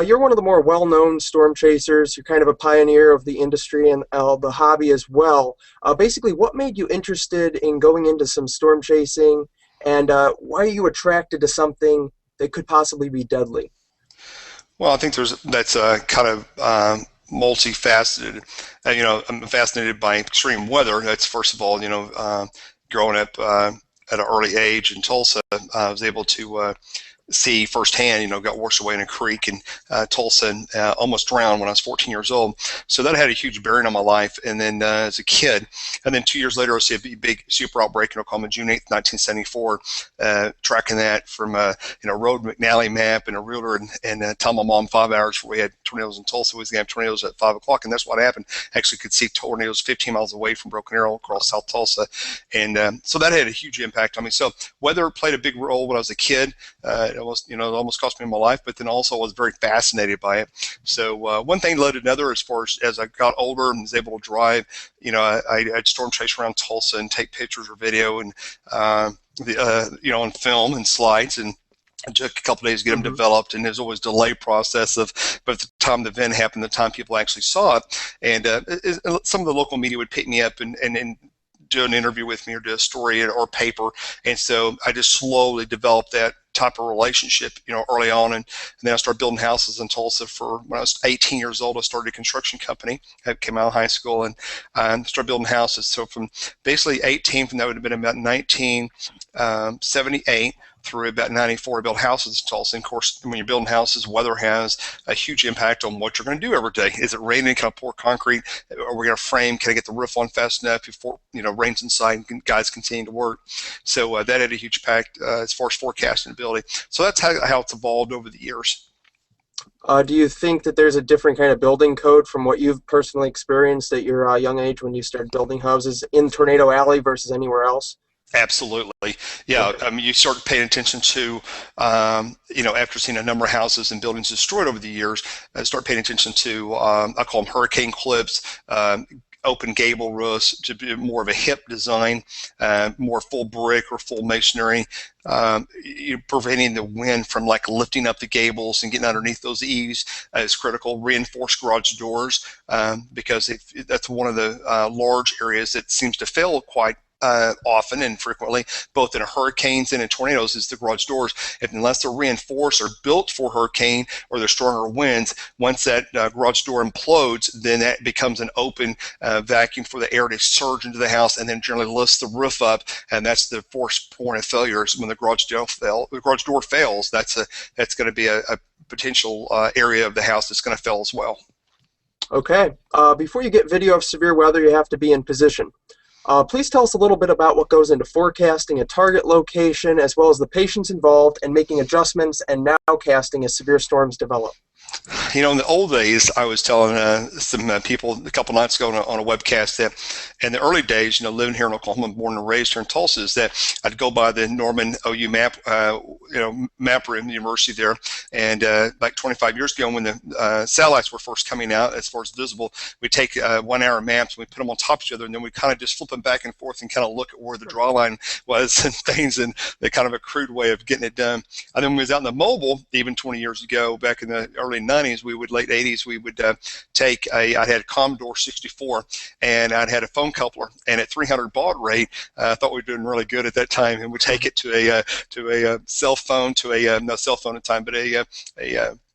You're one of the more well-known storm chasers. You're kind of a pioneer of the industry and the hobby as well. Basically, what made you interested in going into some storm chasing, and why are you attracted to something that could possibly be deadly? Well, I think that's kind of multifaceted. I'm fascinated by extreme weather. That's first of all, growing up at an early age in Tulsa, I was able to see firsthand, got washed away in a creek in Tulsa and almost drowned when I was 14 years old. So that had a huge bearing on my life. And then as a kid, and then 2 years later, I see a big super outbreak in Oklahoma, June 8th, 1974, tracking that from a road McNally map and a ruler and telling my mom 5 hours before we had tornadoes in Tulsa. We was going to have tornadoes at 5 o'clock, and that's what happened. Actually could see tornadoes 15 miles away from Broken Arrow across South Tulsa. And so that had a huge impact on me. So weather played a big role when I was a kid. It almost cost me my life, but then also I was very fascinated by it. So one thing led to another as far as I got older and was able to drive. I'd storm chase around Tulsa and take pictures or video and on film and slides, and it took a couple of days to get them developed, and there's always a delay process of by the time the event happened, the time people actually saw it. And some of the local media would pick me up and do an interview with me or do a story or paper, and so I just slowly developed that type of relationship, early on, and then I started building houses in Tulsa. When I was 18 years old, I started a construction company. I came out of high school and started building houses. So from basically 18, from that would have been about 1978 through about 94, I built houses in Tulsa. And of course, when you're building houses, weather has a huge impact on what you're going to do every day. Is it raining? Can I pour concrete? Are we going to frame? Can I get the roof on fast enough before rain's inside and guys continue to work? So that had a huge impact as far as forecasting ability. So that's how it's evolved over the years. Do you think that there's a different kind of building code from what you've personally experienced at your young age when you started building houses in Tornado Alley versus anywhere else? Absolutely. Yeah. I mean, you start paying attention to, after seeing a number of houses and buildings destroyed over the years, start paying attention to, I call them hurricane clips, open gable roofs, to be more of a hip design, more full brick or full masonry. You're preventing the wind from lifting up the gables and getting underneath those eaves is critical. Reinforced garage doors, because that's one of the large areas that seems to fail quite often and frequently, both in hurricanes and in tornadoes, is the garage doors. Unless they're reinforced or built for hurricane or there's stronger winds, once that garage door implodes, then that becomes an open vacuum for the air to surge into the house and then generally lifts the roof up, and that's the first point of failure. Is when the garage door fails, that's going to be a potential area of the house that's going to fail as well. Okay. Before you get video of severe weather, you have to be in position. Please tell us a little bit about what goes into forecasting a target location, as well as the patience involved and making adjustments and nowcasting as severe storms develop. In the old days, I was telling some people a couple nights ago on a webcast that in the early days, living here in Oklahoma, born and raised here in Tulsa, is that I'd go by the Norman OU map, map room, the university there, and like 25 years ago when the satellites were first coming out, as far as visible, we'd take 1 hour maps and we'd put them on top of each other, and then we'd kind of just flip them back and forth and kind of look at where the draw line was and things, and the kind of a crude way of getting it done. And then when we was out in the mobile, even 20 years ago, back in the early 90s, late 80s, we would take I had a Commodore 64, and I'd had a phone coupler, and at 300 baud rate, I thought we were doing really good at that time, and we'd take it to a cell phone, not cell phone at the time, but a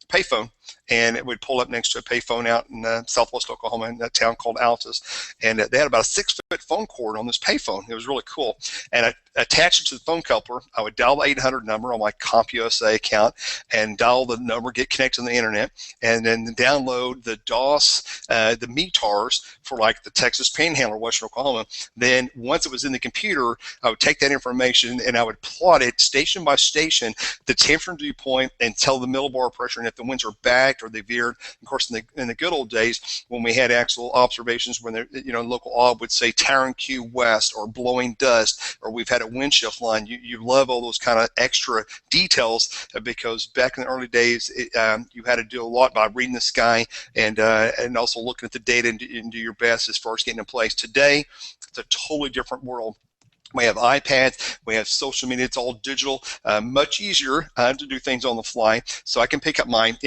payphone, and it would pull up next to a payphone out in southwest Oklahoma in a town called Altus, and they had about a 6-foot phone cord on this payphone. It was really cool, and I attached it to the phone coupler. I would dial the 800 number on my CompUSA account and dial the number, get connected on the internet, and then download the DOS, the METARs for the Texas Panhandle, Western Oklahoma. Then once it was in the computer, I would take that information and I would plot it station by station, the temperature dew point, and tell the millibar pressure, and if the winds are backed or they veered. Of course, in the good old days when we had actual observations, when local OB would say Tarrant Q west or blowing dust, or we've had a wind shift line. You love all those kind of extra details, because back in the early days, you had to do a lot by reading the sky and also looking at the data and do your best as far as getting in place. Today, it's a totally different world. We have iPads, we have social media. It's all digital, much easier to do things on the fly. So I can pick up my,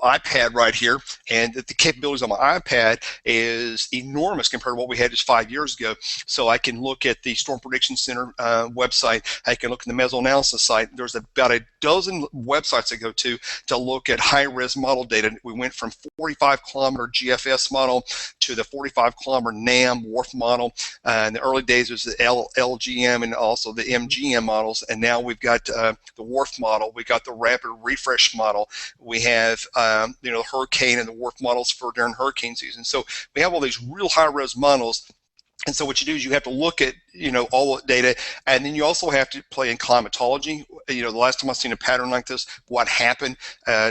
iPad right here, and the capabilities on my iPad is enormous compared to what we had just 5 years ago. So I can look at the Storm Prediction Center website. I can look at the mesoanalysis site. There's about a dozen websites I go to look at high-res model data. We went from 45-kilometer GFS model to the 45-kilometer NAM WRF model. In the early days, it was the LGM and also the MGM models, and now we've got the WRF model. We've got the rapid refresh model. We have the hurricane and the WRF models for during hurricane season. So we have all these real high-res models. And so what you do is you have to look at, all the data, and then you also have to play in climatology. The last time I've seen a pattern like this, what happened,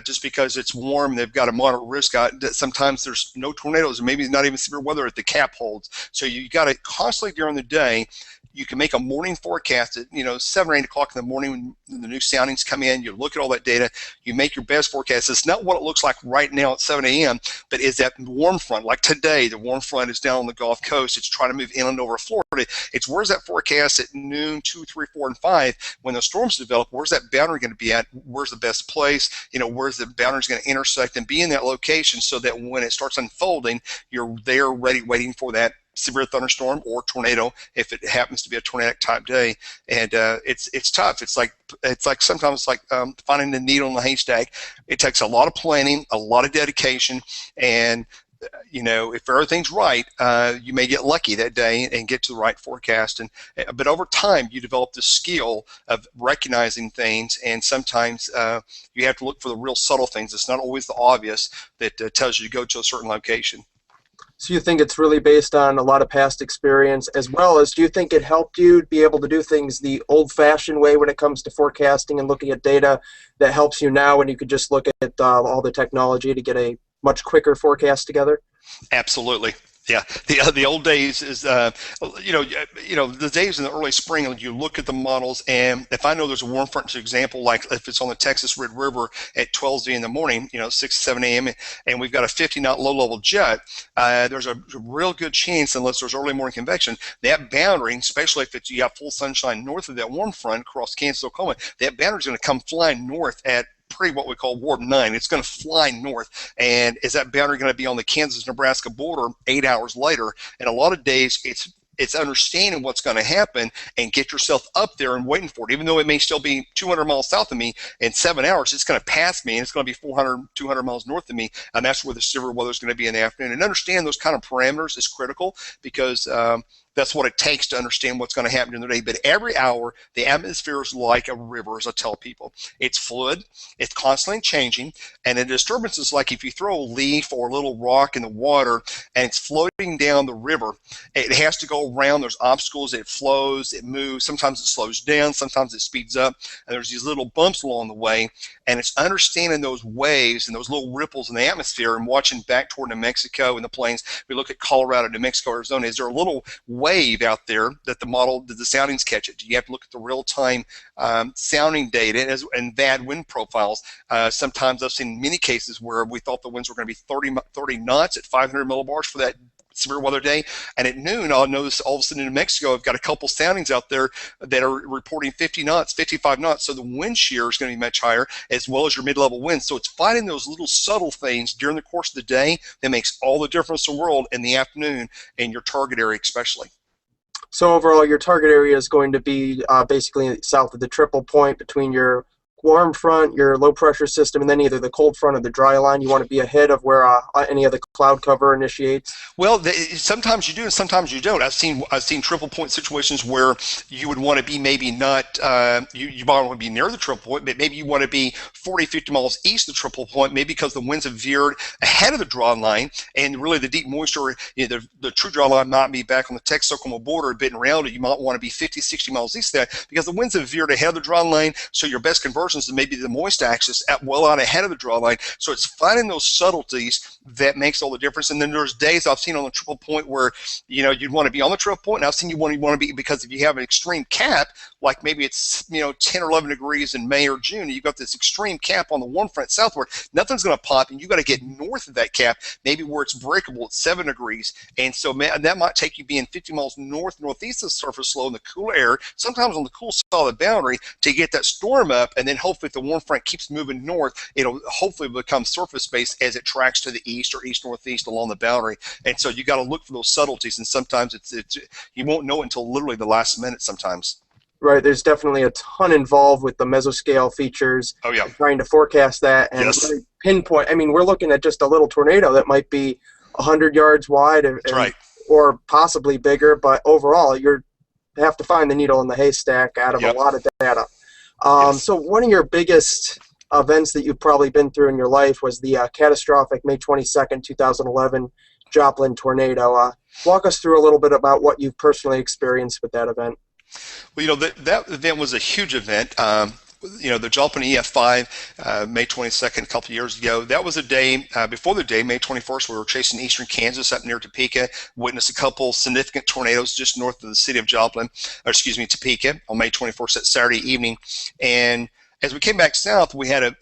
just because it's warm, they've got a moderate risk. Sometimes there's no tornadoes, or maybe not even severe weather at the cap holds. So you got to constantly during the day, you can make a morning forecast at 7 or 8 o'clock in the morning when the new soundings come in. You look at all that data, you make your best forecast. It's not what it looks like right now at 7 a.m., but is that warm front, like today, the warm front is down on the Gulf Coast. It's trying to move inland over Florida. It's where's that forecast at noon, 2, 3, 4, and 5 when the storms develop? Where's that boundary going to be at? Where's the best place? Where's the boundary going to intersect and be in that location so that when it starts unfolding, you're there ready, waiting for that severe thunderstorm or tornado if it happens to be a tornadic type day. And it's tough. It's like sometimes finding the needle in the haystack. It takes a lot of planning, a lot of dedication, and if everything's right, you may get lucky that day and get to the right forecast. But over time, you develop the skill of recognizing things, and sometimes you have to look for the real subtle things. It's not always the obvious that tells you to go to a certain location. So you think it's really based on a lot of past experience, as well as do you think it helped you be able to do things the old-fashioned way when it comes to forecasting and looking at data that helps you now when you could just look at all the technology to get a much quicker forecast together? Absolutely. Yeah, the old days is the days in the early spring. You look at the models, and if I know there's a warm front, for example, like if it's on the Texas Red River at 12 in the morning, 6 7 a.m. and we've got a 50-knot low-level jet, there's a real good chance, unless there's early morning convection, that boundary, especially if you have full sunshine north of that warm front across Kansas, Oklahoma, that boundary is going to come flying north at what we call warp 9. It's going to fly north, and is that boundary going to be on the Kansas-Nebraska border 8 hours later? And a lot of days it's understanding what's going to happen and get yourself up there and waiting for it. Even though it may still be 200 miles south of me in 7 hours, it's going to pass me, and it's going to be 400, 200 miles north of me, and that's where the severe weather is going to be in the afternoon. And understand those kind of parameters is critical, because that's what it takes to understand what's going to happen during the day. But every hour, the atmosphere is like a river, as I tell people. It's fluid, it's constantly changing, and a disturbance is like if you throw a leaf or a little rock in the water and it's floating down the river, it has to go around. There's obstacles, it flows, it moves. Sometimes it slows down, sometimes it speeds up, and there's these little bumps along the way. And it's understanding those waves and those little ripples in the atmosphere and watching back toward New Mexico and the plains. We look at Colorado, New Mexico, Arizona. Is there a little wave out there that the soundings catch it? Do you have to look at the real-time sounding data and bad wind profiles? Sometimes I've seen many cases where we thought the winds were going to be 30 knots at 500 millibars for that severe weather day, and at noon I'll notice all of a sudden in New Mexico I've got a couple soundings out there that are reporting 50 knots, 55 knots, so the wind shear is going to be much higher, as well as your mid-level winds. So it's finding those little subtle things during the course of the day that makes all the difference in the world in the afternoon in your target area especially. So overall, your target area is going to be basically south of the triple point between your warm front, your low pressure system, and then either the cold front or the dry line. You want to be ahead of where any of the cloud cover initiates. Well, sometimes you do and sometimes you don't. I've seen triple point situations where you would want to be maybe not, you might want to be near the triple point, but maybe you want to be 40, 50 miles east of the triple point, maybe because the winds have veered ahead of the draw line, and really the deep moisture, the true draw line might be back on the Texas-Oklahoma border, but in reality you might want to be 50, 60 miles east of that because the winds have veered ahead of the draw line, so your best conversion portions of maybe the moist axis well out ahead of the draw line. So it's finding those subtleties that makes all the difference. And then there's days I've seen on the triple point where, you'd want to be on the triple point, and I've seen you want to be, because if you have an extreme cap, like maybe it's 10 or 11 degrees in May or June, and you've got this extreme cap on the warm front southward, nothing's going to pop, and you got to get north of that cap, maybe where it's breakable at 7 degrees. And so that might take you being 50 miles northeast of the surface low in the cool air, sometimes on the cool side of the boundary, to get that storm up. And then hopefully if the warm front keeps moving north, it'll hopefully become surface based as it tracks to the east or east northeast along the boundary. And so you got to look for those subtleties, and sometimes it's you won't know it until literally the last minute sometimes. Right, there's definitely a ton involved with the mesoscale features. Oh, yeah. Trying to forecast that and really pinpoint. I mean, we're looking at just a little tornado that might be 100 yards wide or possibly bigger, but overall, you have to find the needle in the haystack out of a lot of data. So one of your biggest events that you've probably been through in your life was the catastrophic May 22nd, 2011 Joplin tornado. Walk us through a little bit about what you've personally experienced with that event. Well, that event was a huge event. The Joplin EF5, May 22nd, a couple of years ago, that was a day, before the day, May 21st, we were chasing eastern Kansas up near Topeka, witnessed a couple significant tornadoes just north of the city of Topeka, on May 21st, that Saturday evening. And as we came back south, we had an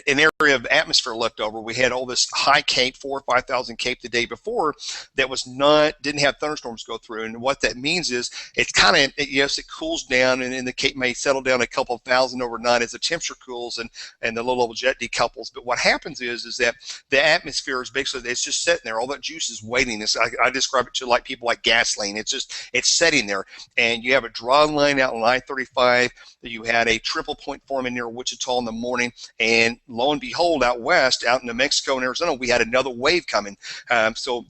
area of atmosphere left over. We had all this high cape, 4,000 or 5,000 cape the day before, that didn't have thunderstorms go through. And what that means is it's kind of, yes, it cools down, and the cape may settle down a couple of thousand overnight as the temperature cools and the low-level jet decouples. But what happens is that the atmosphere is basically, it's just sitting there. All that juice is waiting. I describe it to like people like gasoline. It's sitting there, and you have a draw line out on I-35. You had a triple point forming near Wichita in the morning, and lo and behold, out west, out in New Mexico and Arizona, we had another wave coming. So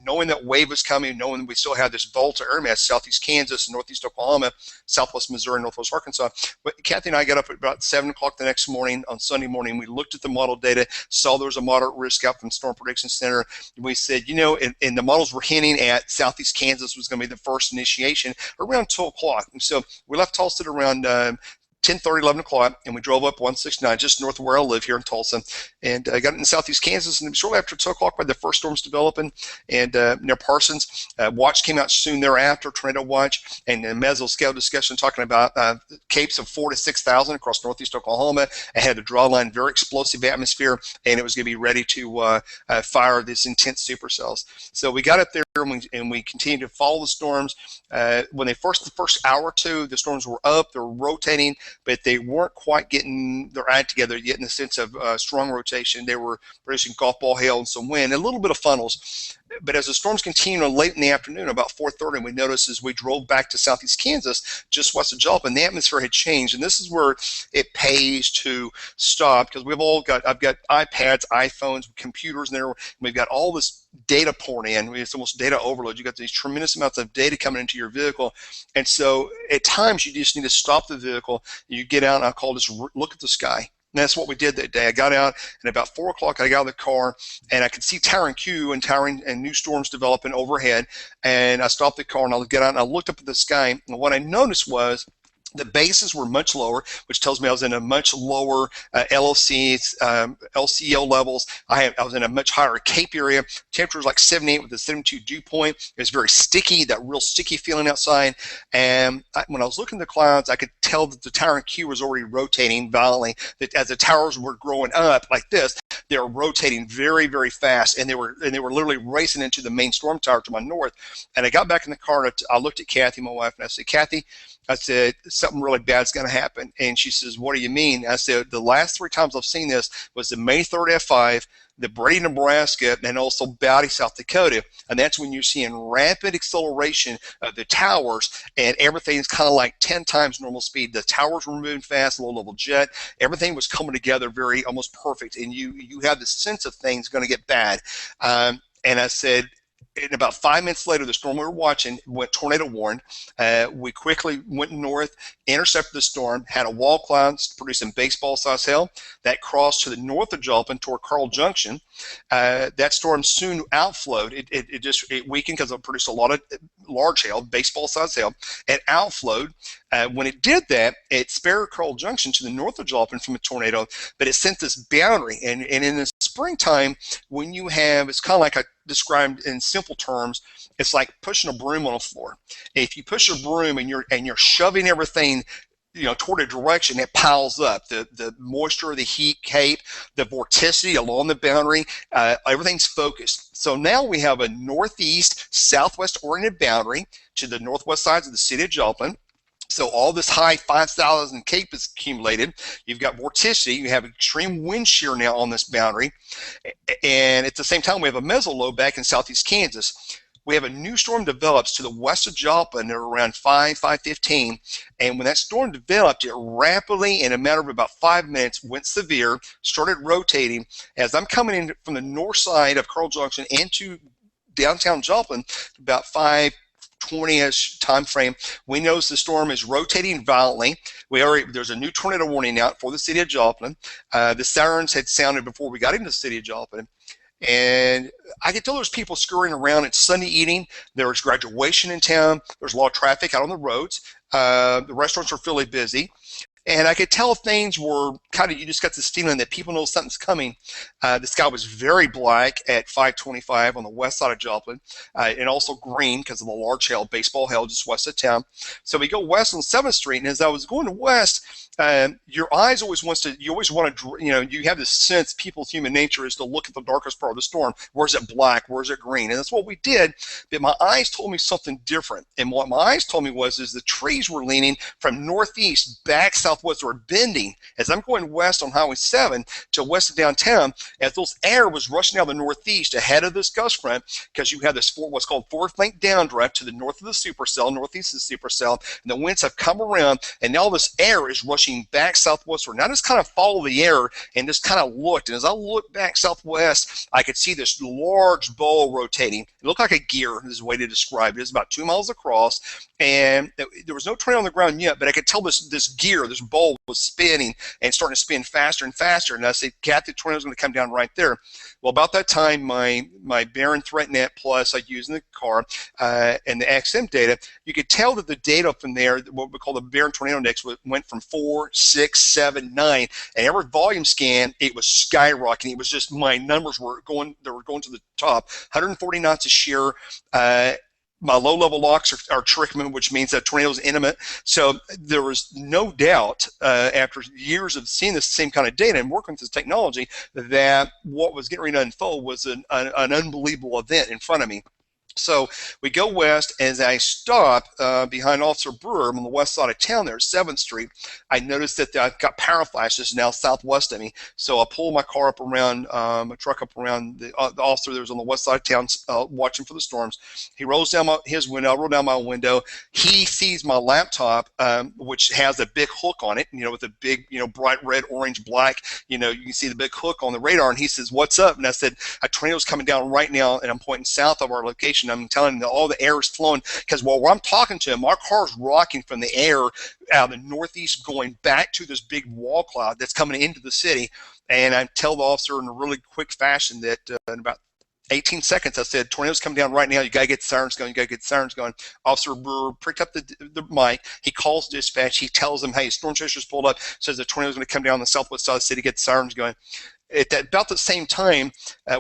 knowing that wave was coming, knowing we still had this volatile air mass, southeast Kansas, northeast Oklahoma, southwest Missouri, northwest Arkansas. But Kathy and I got up at about 7 o'clock the next morning, on Sunday morning. We looked at the model data, saw there was a moderate risk out from Storm Prediction Center. And we said, and the models were hinting at southeast Kansas was going to be the first initiation around 2 o'clock. And so we left Tulsa at around 10:30, 11 o'clock, and we drove up 169 just north of where I live here in Tulsa, and got in southeast Kansas. And shortly after 2 o'clock, by the first storms developing, and near Parsons, watch came out soon thereafter, tornado watch, and a mesoscale discussion talking about capes of 4,000 to 6,000 across northeast Oklahoma. It had a draw line, very explosive atmosphere, and it was going to be ready to fire this intense supercells. So we got up there, and we continued to follow the storms. When the first hour or two, the storms were up, they were rotating, but they weren't quite getting their act together yet in the sense of strong rotation. They were producing golf ball hail and some wind, and a little bit of funnels. But as the storms continued late in the afternoon, about 4:30, we noticed as we drove back to southeast Kansas, just west of Joplin, the atmosphere had changed. And this is where it pays to stop, because I've got iPads, iPhones, computers in there. We've got all this data pouring in. It's almost data overload. You've got these tremendous amounts of data coming into your vehicle. And so at times you just need to stop the vehicle. You get out, and I call this look at the sky. And that's what we did that day. I got out, and about 4 o'clock, I got out of the car, and I could see towering Q and new storms developing overhead. And I stopped the car, and I got out, and I looked up at the sky. And what I noticed was the bases were much lower, which tells me I was in a much lower LCL levels. I was in a much higher cape area. Temperature was like 78 with a 72 dew point. It was very sticky, that real sticky feeling outside. And when I was looking at the clouds, I could tell that the tower Q was already rotating violently. That as the towers were growing up like this, they were rotating very, very fast, and they were literally racing into the main storm tower to my north. And I got back in the car, and I looked at Kathy, my wife, and I said, Kathy, I said, something really bad's going to happen. And she says, what do you mean? I said, the last 3 times I've seen this was the May 3rd F5, the Brady, Nebraska, and also Bowdy, South Dakota. And that's when you're seeing rapid acceleration of the towers, and everything's kind of like 10 times normal speed. The towers were moving fast, low-level jet. Everything was coming together very almost perfect, and you have the sense of things going to get bad. And I said, And about 5 minutes later, the storm we were watching went tornado warned. We quickly went north, intercepted the storm, had a wall cloud producing baseball-sized hail that crossed to the north of Joplin toward Carl Junction. That storm soon outflowed. It weakened because it produced a lot of large hail, baseball-sized hail. It outflowed. When it did that, it spared Carl Junction to the north of Joplin from a tornado, but it sent this boundary. And in the springtime, when you have, it's kind of like I described in simple terms, it's like pushing a broom on a floor. If you push a broom and you're shoving everything toward a direction, it piles up. The moisture, the heat, the vorticity along the boundary, everything's focused. So now we have a northeast, southwest oriented boundary to the northwest sides of the city of Joplin. So all this high 5,000 CAPE is accumulated. You've got vorticity. You have extreme wind shear now on this boundary. And at the same time, we have a mesolow back in southeast Kansas. We have a new storm develops to the west of Joplin at around 5:15. And when that storm developed, it rapidly, in a matter of about 5 minutes, went severe, started rotating. As I'm coming in from the north side of Carl Junction into downtown Joplin, about 5:20-ish time frame, we notice the storm is rotating violently. There's a new tornado warning out for the city of Joplin. The sirens had sounded before we got into the city of Joplin. And I could tell there's people scurrying around. It's Sunday evening. There's graduation in town. There's a lot of traffic out on the roads. The restaurants are fairly busy. And I could tell things were kind of, you just got this feeling that people know something's coming. The sky was very black at 5:25 on the west side of Joplin, and also green because of the large hail, baseball hail just west of town. So we go west on 7th Street, and as I was going west, your eyes always you always want to, you have this sense, people's human nature is to look at the darkest part of the storm. Where's it black? Where's it green? And that's what we did, but my eyes told me something different. And what my eyes told me was the trees were leaning from northeast back southwest, or bending as I'm going west on Highway 7 to west of downtown, as those air was rushing down the northeast ahead of this gust front, because you have this what's called fourth link downdraft to the north of the supercell, northeast of the supercell, and the winds have come around, and now this air is rushing back southwestward. Now I just kind of follow the air and just kind of looked, and as I looked back southwest, I could see this large bowl rotating. It looked like a gear, is the way to describe it. It's about 2 miles across, and there was no tornado on the ground yet, but I could tell this gear, this bowl was spinning and starting to spin faster and faster. And I said, Kathy, the tornado's going to come down right there. Well, about that time, my Barron ThreatNet Plus I use in the car and the XM data, you could tell that the data from there, what we call the Barron Tornado Index, went from 4, 6, 7, 9, and every volume scan, it was skyrocketing. It was just, my numbers were going to the top. 140 knots a shear. My low-level locks are Trickman, which means that tornado is intimate. So there was no doubt, after years of seeing this same kind of data and working with this technology, that what was getting ready to unfold was an unbelievable event in front of me. So we go west. As I stop behind Officer Brewer on the west side of town there at 7th Street, I noticed that I've got power flashes now southwest of me. So I pull my car up around, my truck up around the officer that was on the west side of town watching for the storms. He rolls down his window. I roll down my window. He sees my laptop, which has a big hook on it, with a big, bright red, orange, black, you can see the big hook on the radar. And he says, "What's up?" And I said, "A tornado's coming down right now," and I'm pointing south of our location. I'm telling him that all the air is flowing, because while I'm talking to him, our car's rocking from the air out of the northeast going back to this big wall cloud that's coming into the city. And I tell the officer in a really quick fashion that in about 18 seconds, I said, "Tornado's coming down right now. You got to get the sirens going. You got to get the sirens going." Officer Brewer picked up the mic. He calls dispatch. He tells them, "Hey, storm chaser's pulled up. Says the tornado's going to come down the southwest side of the city. Get the sirens going." At about the same time,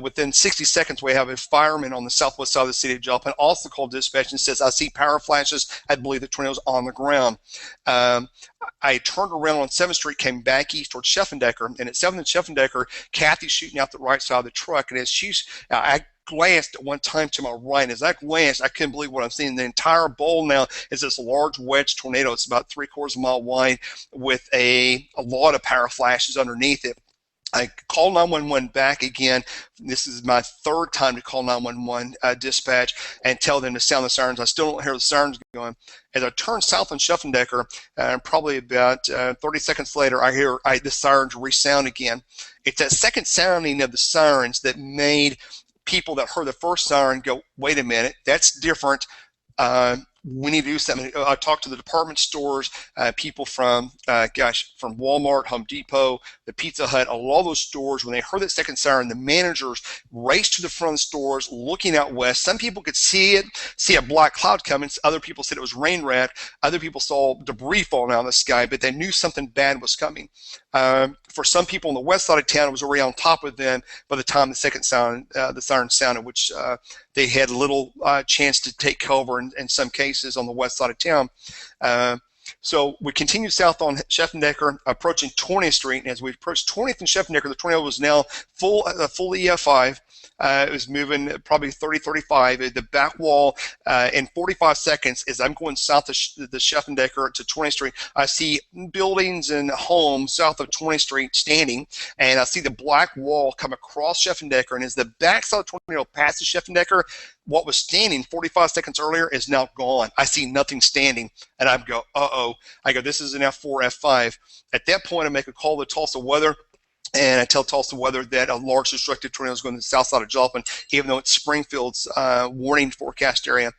within 60 seconds, we have a fireman on the southwest side of the city of Joplin also called dispatch and says, "I see power flashes. I believe the tornado's on the ground." I turned around on 7th Street, came back east towards Scheffendecker, and at 7th and Scheffendecker, Kathy's shooting out the right side of the truck, and as I glanced at one time to my right, and as I glanced, I couldn't believe what I'm seeing. The entire bowl now is this large wedge tornado. It's about 3/4 mile wide with a lot of power flashes underneath it. I call 911 back again. This is my third time to call 911 dispatch and tell them to sound the sirens. I still don't hear the sirens going. As I turn south on Scheffendecker, probably about 30 seconds later, I hear the sirens resound again. It's that second sounding of the sirens that made people that heard the first siren go, wait a minute, that's different. We need to do something. I talked to the department stores, people from, from Walmart, Home Depot, the Pizza Hut, all those stores. When they heard that second siren, the managers raced to the front of the stores, looking out west. Some people could see it, see a black cloud coming. Other people said it was rain rat. Other people saw debris falling out of the sky, but they knew something bad was coming. For some people on the west side of town, it was already on top of them by the time the second siren, the siren sounded, which they had little chance to take cover in some cases on the west side of town. So we continued south on Scheffendecker, approaching 20th Street, and as we approached 20th and Scheffendecker, the tornado was now full EF5. It was moving probably 30, 35. The back wall in 45 seconds, as I'm going south of the Scheffendecker to 20th Street, I see buildings and homes south of 20th Street standing, and I see the black wall come across Scheffendecker, and as the backside of the tornado passes Scheffendecker, what was standing 45 seconds earlier is now gone. I see nothing standing, and I go, uh-oh. I go, this is an F4, F5. At that point, I make a call to Tulsa Weather, and I tell Tulsa Weather that a large destructive tornado is going to the south side of Joplin, even though it's Springfield's warning forecast area,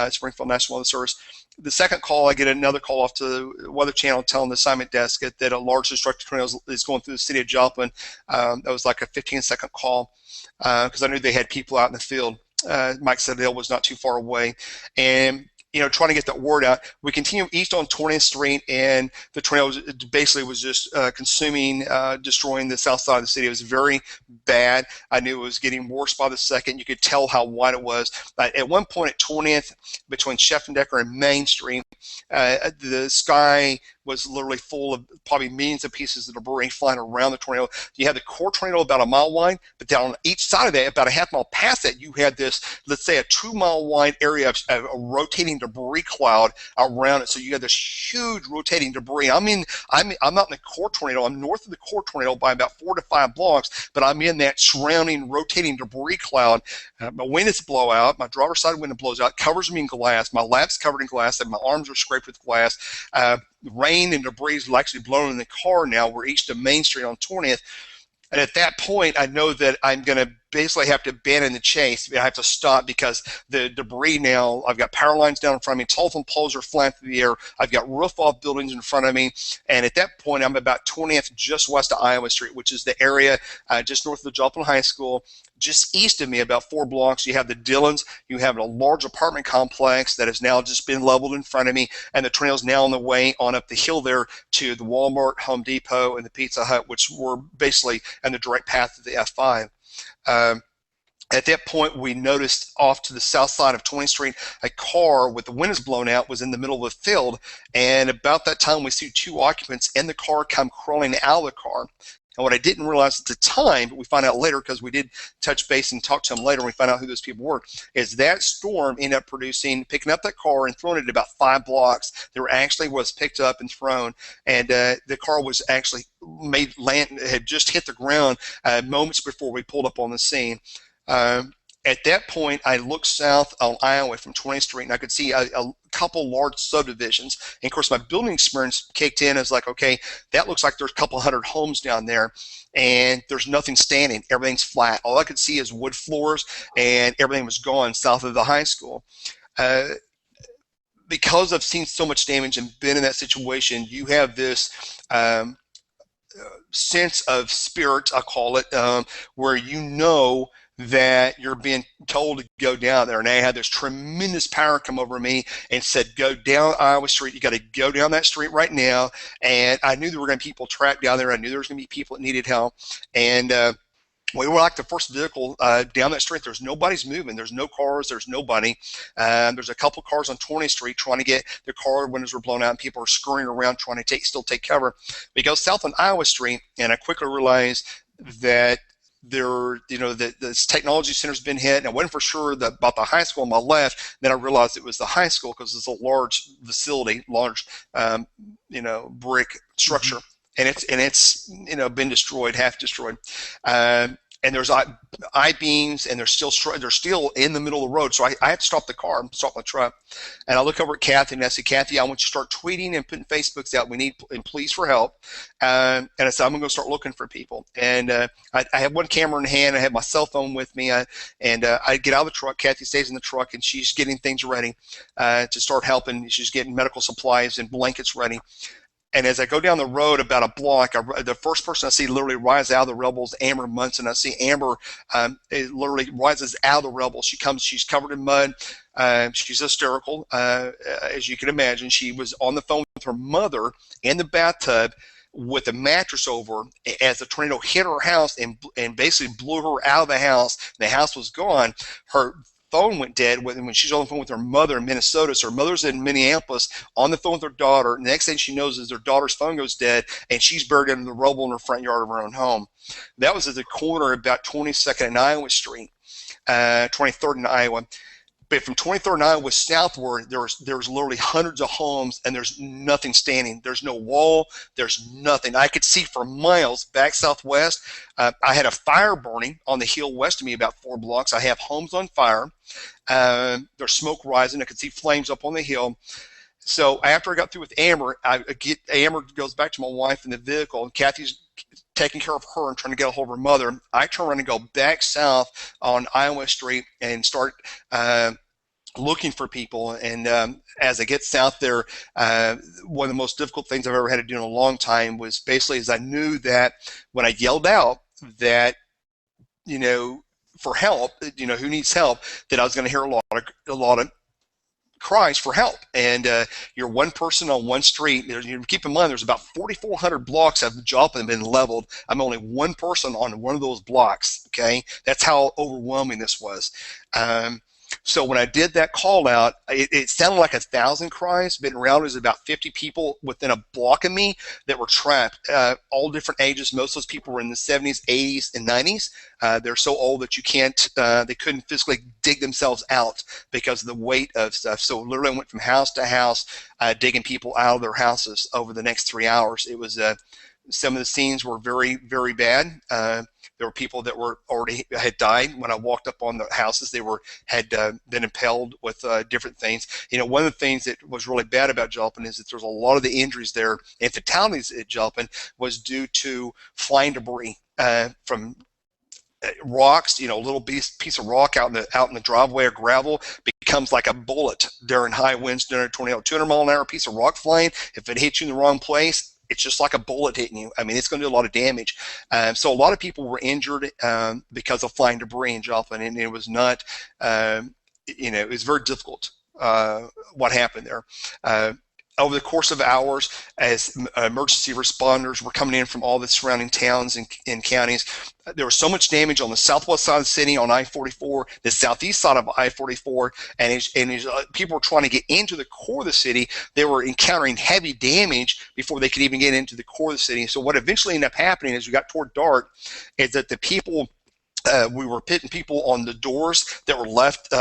Springfield National Weather Service. The second call, I get another call off to the Weather Channel telling the assignment desk that a large destructive tornado is going through the city of Joplin. That was like a 15-second call because I knew they had people out in the field. Mike Sedell was not too far away, and trying to get that word out. We continue east on 20th Street, and the tornado basically was just consuming, destroying the south side of the city. It was very bad. I knew it was getting worse by the second. You could tell how wide it was. At one point at 20th, between Scheffendecker and Main Street, the sky was literally full of probably millions of pieces of debris flying around the tornado. You had the core tornado about a mile wide, but then on each side of that, about a half mile past that, you had this, let's say, a 2-mile wide area of a rotating debris cloud around it. So you had this huge rotating debris. I'm not in the core tornado. I'm north of the core tornado by about 4 to 5 blocks, but I'm in that surrounding rotating debris cloud. My windows blow out. My driver's side window blows out, covers me in glass. My lap's covered in glass, and my arms are scraped with glass. Rain and debris is actually blowing in the car now. We're east of Main Street on 20th. And at that point, I know that I'm going to basically have to abandon the chase. I have to stop because the debris now, I've got power lines down in front of me, telephone poles are flying through the air, I've got roof-off buildings in front of me, and at that point, I'm about 20th just west of Iowa Street, which is the area just north of the Joplin High School. Just east of me, about 4 blocks, you have the Dillons. You have a large apartment complex that has now just been leveled in front of me, and the tornado's now on the way on up the hill there to the Walmart, Home Depot, and the Pizza Hut, which were basically in the direct path of the F5. At that point, we noticed off to the south side of 20th Street, a car with the windows blown out was in the middle of the field, and about that time, we see 2 occupants in the car come crawling out of the car. And what I didn't realize at the time, but we find out later because we did touch base and talk to them later and we found out who those people were, is that storm ended up picking up that car and throwing it about 5 blocks. There actually was picked up and thrown, and the car was actually had just hit the ground moments before we pulled up on the scene. At that point, I looked south on Iowa from 20th Street, and I could see a couple large subdivisions. And, of course, my building experience kicked in. I was like, okay, that looks like there's a couple hundred homes down there, and there's nothing standing. Everything's flat. All I could see is wood floors, and everything was gone south of the high school. Because I've seen so much damage and been in that situation, you have this sense of spirit, I call it, where you know that you're being told to go down there. And I had this tremendous power come over me and said, go down Iowa Street. You got to go down that street right now. And I knew there were going to be people trapped down there. I knew there was going to be people that needed help. And we were like the first vehicle down that street. There's nobody's moving. There's no cars. There's nobody. There's a couple cars on 20th Street trying to get their car windows were blown out, and people are scurrying around trying to still take cover. We go south on Iowa Street, and I quickly realized that this technology center's been hit, and I wasn't for sure about the high school on my left. Then I realized it was the high school because it's a large facility, large, brick structure, and it's been destroyed, half destroyed. and there's I-beams, and they're still in the middle of the road. So I had to stop the car, stop my truck, and I look over at Kathy, and I said, Kathy, I want you to start tweeting and putting Facebooks out. We need and pleas for help. And I said, I'm going to start looking for people. And I had one camera in hand. I had my cell phone with me. I get out of the truck. Kathy stays in the truck, and she's getting things ready to start helping. She's getting medical supplies and blankets ready. And as I go down the road about a block, the first person I see literally rise out of the rubble is Amber Munson. I see Amber it literally rises out of the rubble. She's covered in mud. She's hysterical, as you can imagine. She was on the phone with her mother in the bathtub with a mattress over as the tornado hit her house and basically blew her out of the house. The house was gone. Her phone went dead when she's on the phone with her mother in Minnesota. So her mother's in Minneapolis on the phone with her daughter. The next thing she knows is her daughter's phone goes dead, and she's buried under the rubble in her front yard of her own home. That was at the corner about 22nd and Iowa Street, 23rd and Iowa. But from 23rd and Iowa southward, there was literally hundreds of homes, and there's nothing standing. There's no wall. There's nothing. I could see for miles back southwest. I had a fire burning on the hill west of me about 4 blocks. I have homes on fire. There's smoke rising. I could see flames up on the hill. So after I got through with Amber, Amber goes back to my wife in the vehicle, and Kathy's taking care of her and trying to get a hold of her mother. I turn around and go back south on Iowa Street and start looking for people. And as I get south there, one of the most difficult things I've ever had to do in a long time was basically as I knew that when I yelled out that, for help, who needs help, that I was going to hear a lot of cries for help. And you're one person on one street. Keep in mind, there's about 4,400 blocks of Joplin been leveled. I'm only one person on one of those blocks. Okay, that's how overwhelming this was. So when I did that call out, it sounded like 1,000 cries, but in reality, it was about 50 people within a block of me that were trapped, all different ages. Most of those people were in the 70s, 80s, and 90s. They're so old that they couldn't physically dig themselves out because of the weight of stuff. So literally I went from house to house, digging people out of their houses over the next 3 hours. It was some of the scenes were very, very bad. There were people that had died when I walked up on the houses. They had been impaled with different things. One of the things that was really bad about Joplin is that there's a lot of the injuries there and fatalities at Joplin was due to flying debris from rocks. A little piece of rock out in the driveway or gravel becomes like a bullet during high winds during a tornado. 200-mile-an-hour piece of rock flying, if it hits you in the wrong place, it's just like a bullet hitting you. I mean, it's going to do a lot of damage. So a lot of people were injured because of flying debris in Joplin, and it was not, it was very difficult what happened there. Over the course of hours, as emergency responders were coming in from all the surrounding towns and counties, there was so much damage on the southwest side of the city on I-44, the southeast side of I-44, and as people were trying to get into the core of the city, they were encountering heavy damage before they could even get into the core of the city. So what eventually ended up happening as we got toward dark is that the people we were pitting people on the doors that were left.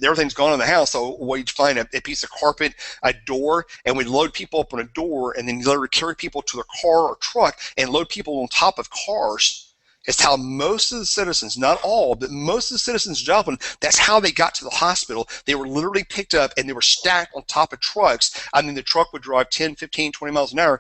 Everything's gone in the house, so we'd find a piece of carpet, a door, and we'd load people up on a door, and then literally carry people to their car or truck and load people on top of cars. It's how most of the citizens, not all, but most of the citizens of Joplin, that's how they got to the hospital. They were literally picked up and they were stacked on top of trucks. I mean, the truck would drive 10, 15, 20 miles an hour,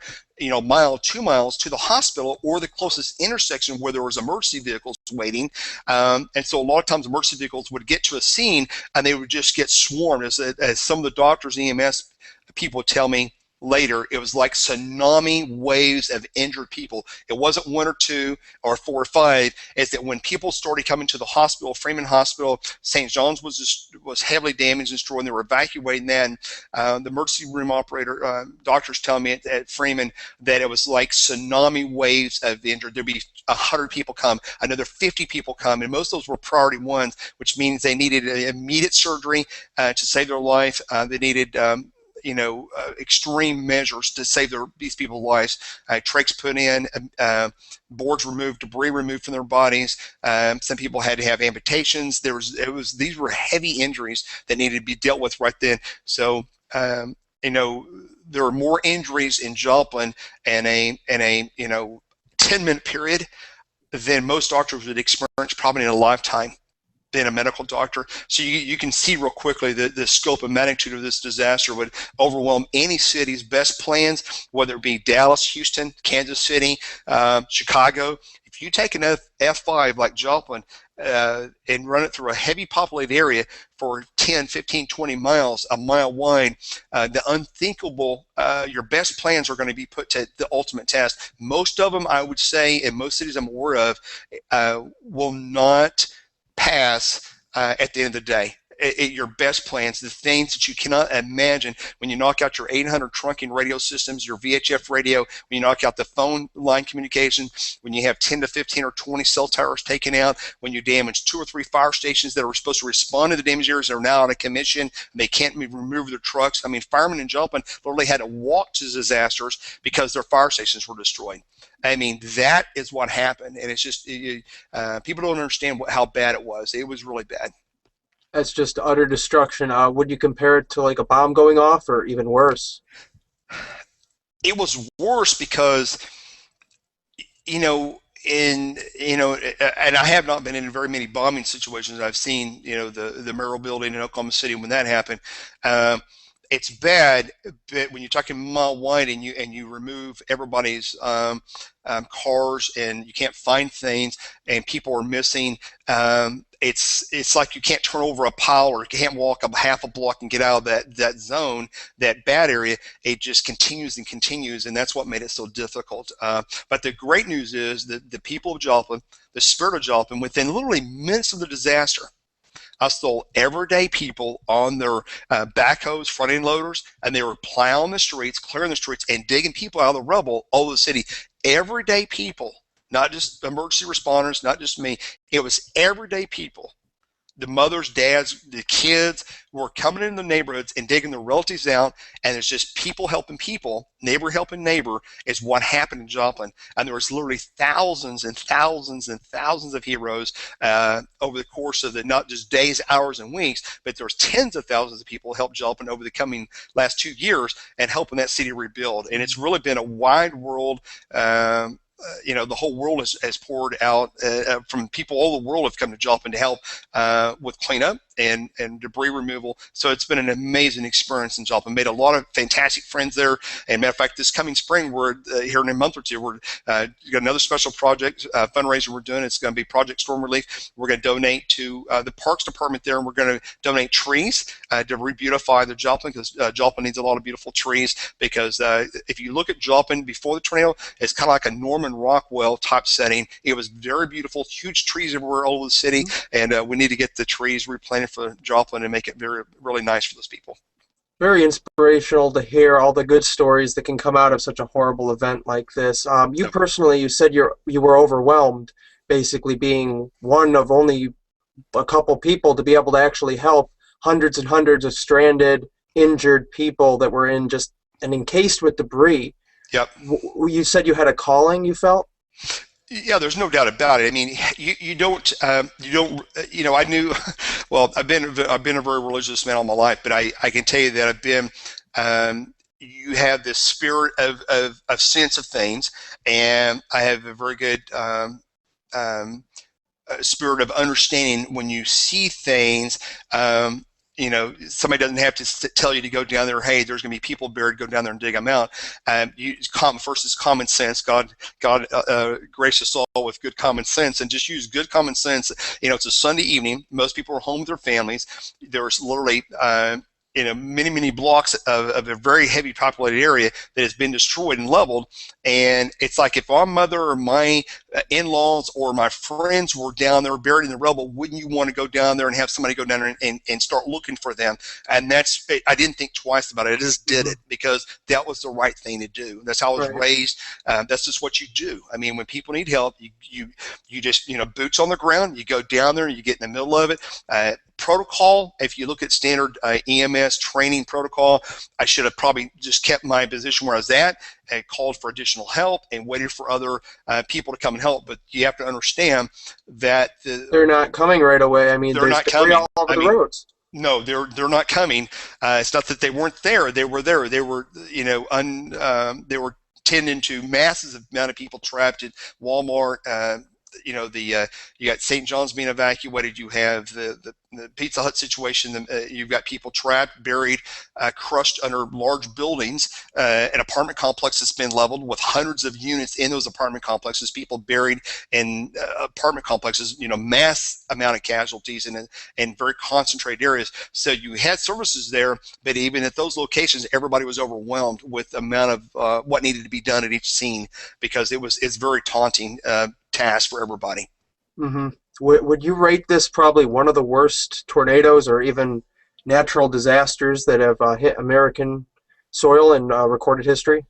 mile, 2 miles to the hospital or the closest intersection where there was emergency vehicles waiting. And so a lot of times emergency vehicles would get to a scene and they would just get swarmed. As some of the doctors, EMS people would tell me later, it was like tsunami waves of injured people. It wasn't 1 or 2 or 4 or 5. It's that when people started coming to the hospital, Freeman Hospital, St. John's was heavily damaged and destroyed, and they were evacuating then. The emergency room operator, doctors tell me at Freeman that it was like tsunami waves of injured. There'd be 100 people come, another 50 people come, and most of those were priority ones, which means they needed immediate surgery to save their life. They needed extreme measures to save these people's lives. Trachs put in, boards removed, debris removed from their bodies. Some people had to have amputations. These were heavy injuries that needed to be dealt with right then. So there were more injuries in Joplin in a 10-minute period than most doctors would experience probably in a lifetime being a medical doctor. So you can see real quickly that the scope and magnitude of this disaster would overwhelm any city's best plans, whether it be Dallas, Houston, Kansas City, Chicago. If you take an F5 like Joplin and run it through a heavy populated area for 10, 15, 20 miles, a mile wide, the unthinkable, your best plans are going to be put to the ultimate test. Most of them, I would say, in most cities I'm aware of, will not pass at the end of the day. Your best plans, the things that you cannot imagine when you knock out your 800 trunking radio systems, your VHF radio, when you knock out the phone line communication, when you have 10 to 15 or 20 cell towers taken out, when you damage 2 or 3 fire stations that are supposed to respond to the damage areas that are now out of commission, and they can't remove their trucks. I mean, firemen in Joplin literally had to walk to disasters because their fire stations were destroyed. I mean, that is what happened, and it's just people don't understand how bad it was. It was really bad. That's just utter destruction. Would you compare it to like a bomb going off, or even worse? It was worse because, and I have not been in very many bombing situations. I've seen, the Merrill Building in Oklahoma City when that happened. It's bad, but when you're talking mile wide and you remove everybody's cars and you can't find things and people are missing, it's like you can't turn over a pile or you can't walk a half a block and get out of that zone, that bad area. It just continues and continues, and that's what made it so difficult. But the great news is that the people of Joplin, the spirit of Joplin, within literally minutes of the disaster, I saw everyday people on their backhoes, front-end loaders, and they were plowing the streets, clearing the streets, and digging people out of the rubble all over the city. Everyday people, not just emergency responders, not just me. It was everyday people. The mothers, dads, the kids were coming in the neighborhoods and digging their relatives out, and it's just people helping people, neighbor helping neighbor is what happened in Joplin. And there was literally thousands and thousands and thousands of heroes over the course of not just days, hours, and weeks, but there was tens of thousands of people who helped Joplin over the coming last 2 years and helping that city rebuild. And it's really been a wide world. The whole world has poured out from people all the world have come to Joplin to help with cleanup and debris removal. So it's been an amazing experience in Joplin. Made a lot of fantastic friends there. And matter of fact, this coming spring, we're here in a month or two, we're got another special project fundraiser we're doing. It's going to be Project Storm Relief. We're going to donate to the Parks Department there, and we're going to donate trees to re-beautify the Joplin, because Joplin needs a lot of beautiful trees. Because if you look at Joplin before the tornado, it's kind of like a Norman Rockwell type setting. It was very beautiful, huge trees everywhere all over the city, and we need to get the trees replanted for Joplin and make it really nice for those people. Very inspirational to hear all the good stories that can come out of such a horrible event like this. You personally, you said you were overwhelmed, basically being one of only a couple people to be able to actually help hundreds and hundreds of stranded, injured people that were encased with debris. Yep. You said you had a calling, you felt? Yeah, there's no doubt about it. I mean, I knew, well, I've been a very religious man all my life, but I can tell you that I've been, you have this spirit of sense of things, and I have a very good spirit of understanding when you see things. Somebody doesn't have to tell you to go down there. Hey, there's going to be people buried. Go down there and dig them out. First is common sense. God grace us all with good common sense, and just use good common sense. It's a Sunday evening. Most people are home with their families. There's literally many blocks of a very heavy populated area that has been destroyed and leveled. And it's like, if our mother or my in-laws or my friends were down there buried in the rubble, wouldn't you want to go down there and have somebody go down there and start looking for them? And I didn't think twice about it. I just did it because that was the right thing to do. That's how I was raised. That's just what you do. I mean, when people need help, you just, boots on the ground, you go down there and you get in the middle of it. Protocol, if you look at standard EMS training protocol, I should have probably just kept my position where I was at and called for additional help and waited for other people to come and help. But you have to understand that they're not coming right away. I mean, they're not coming all over the roads. No, they're not coming. It's not that they weren't there. They were there. They were, they were tending to massive amount of people trapped at Walmart, you got St. John's being evacuated. You have the Pizza Hut situation. You've got people trapped, buried, crushed under large buildings, an apartment complex that's been leveled with hundreds of units in those apartment complexes, people buried in apartment complexes, mass amount of casualties in very concentrated areas. So you had services there, but even at those locations, everybody was overwhelmed with the amount of what needed to be done at each scene, because it's very taunting task for everybody. Hmm. Would you rate this probably one of the worst tornadoes or even natural disasters that have hit American soil in recorded history?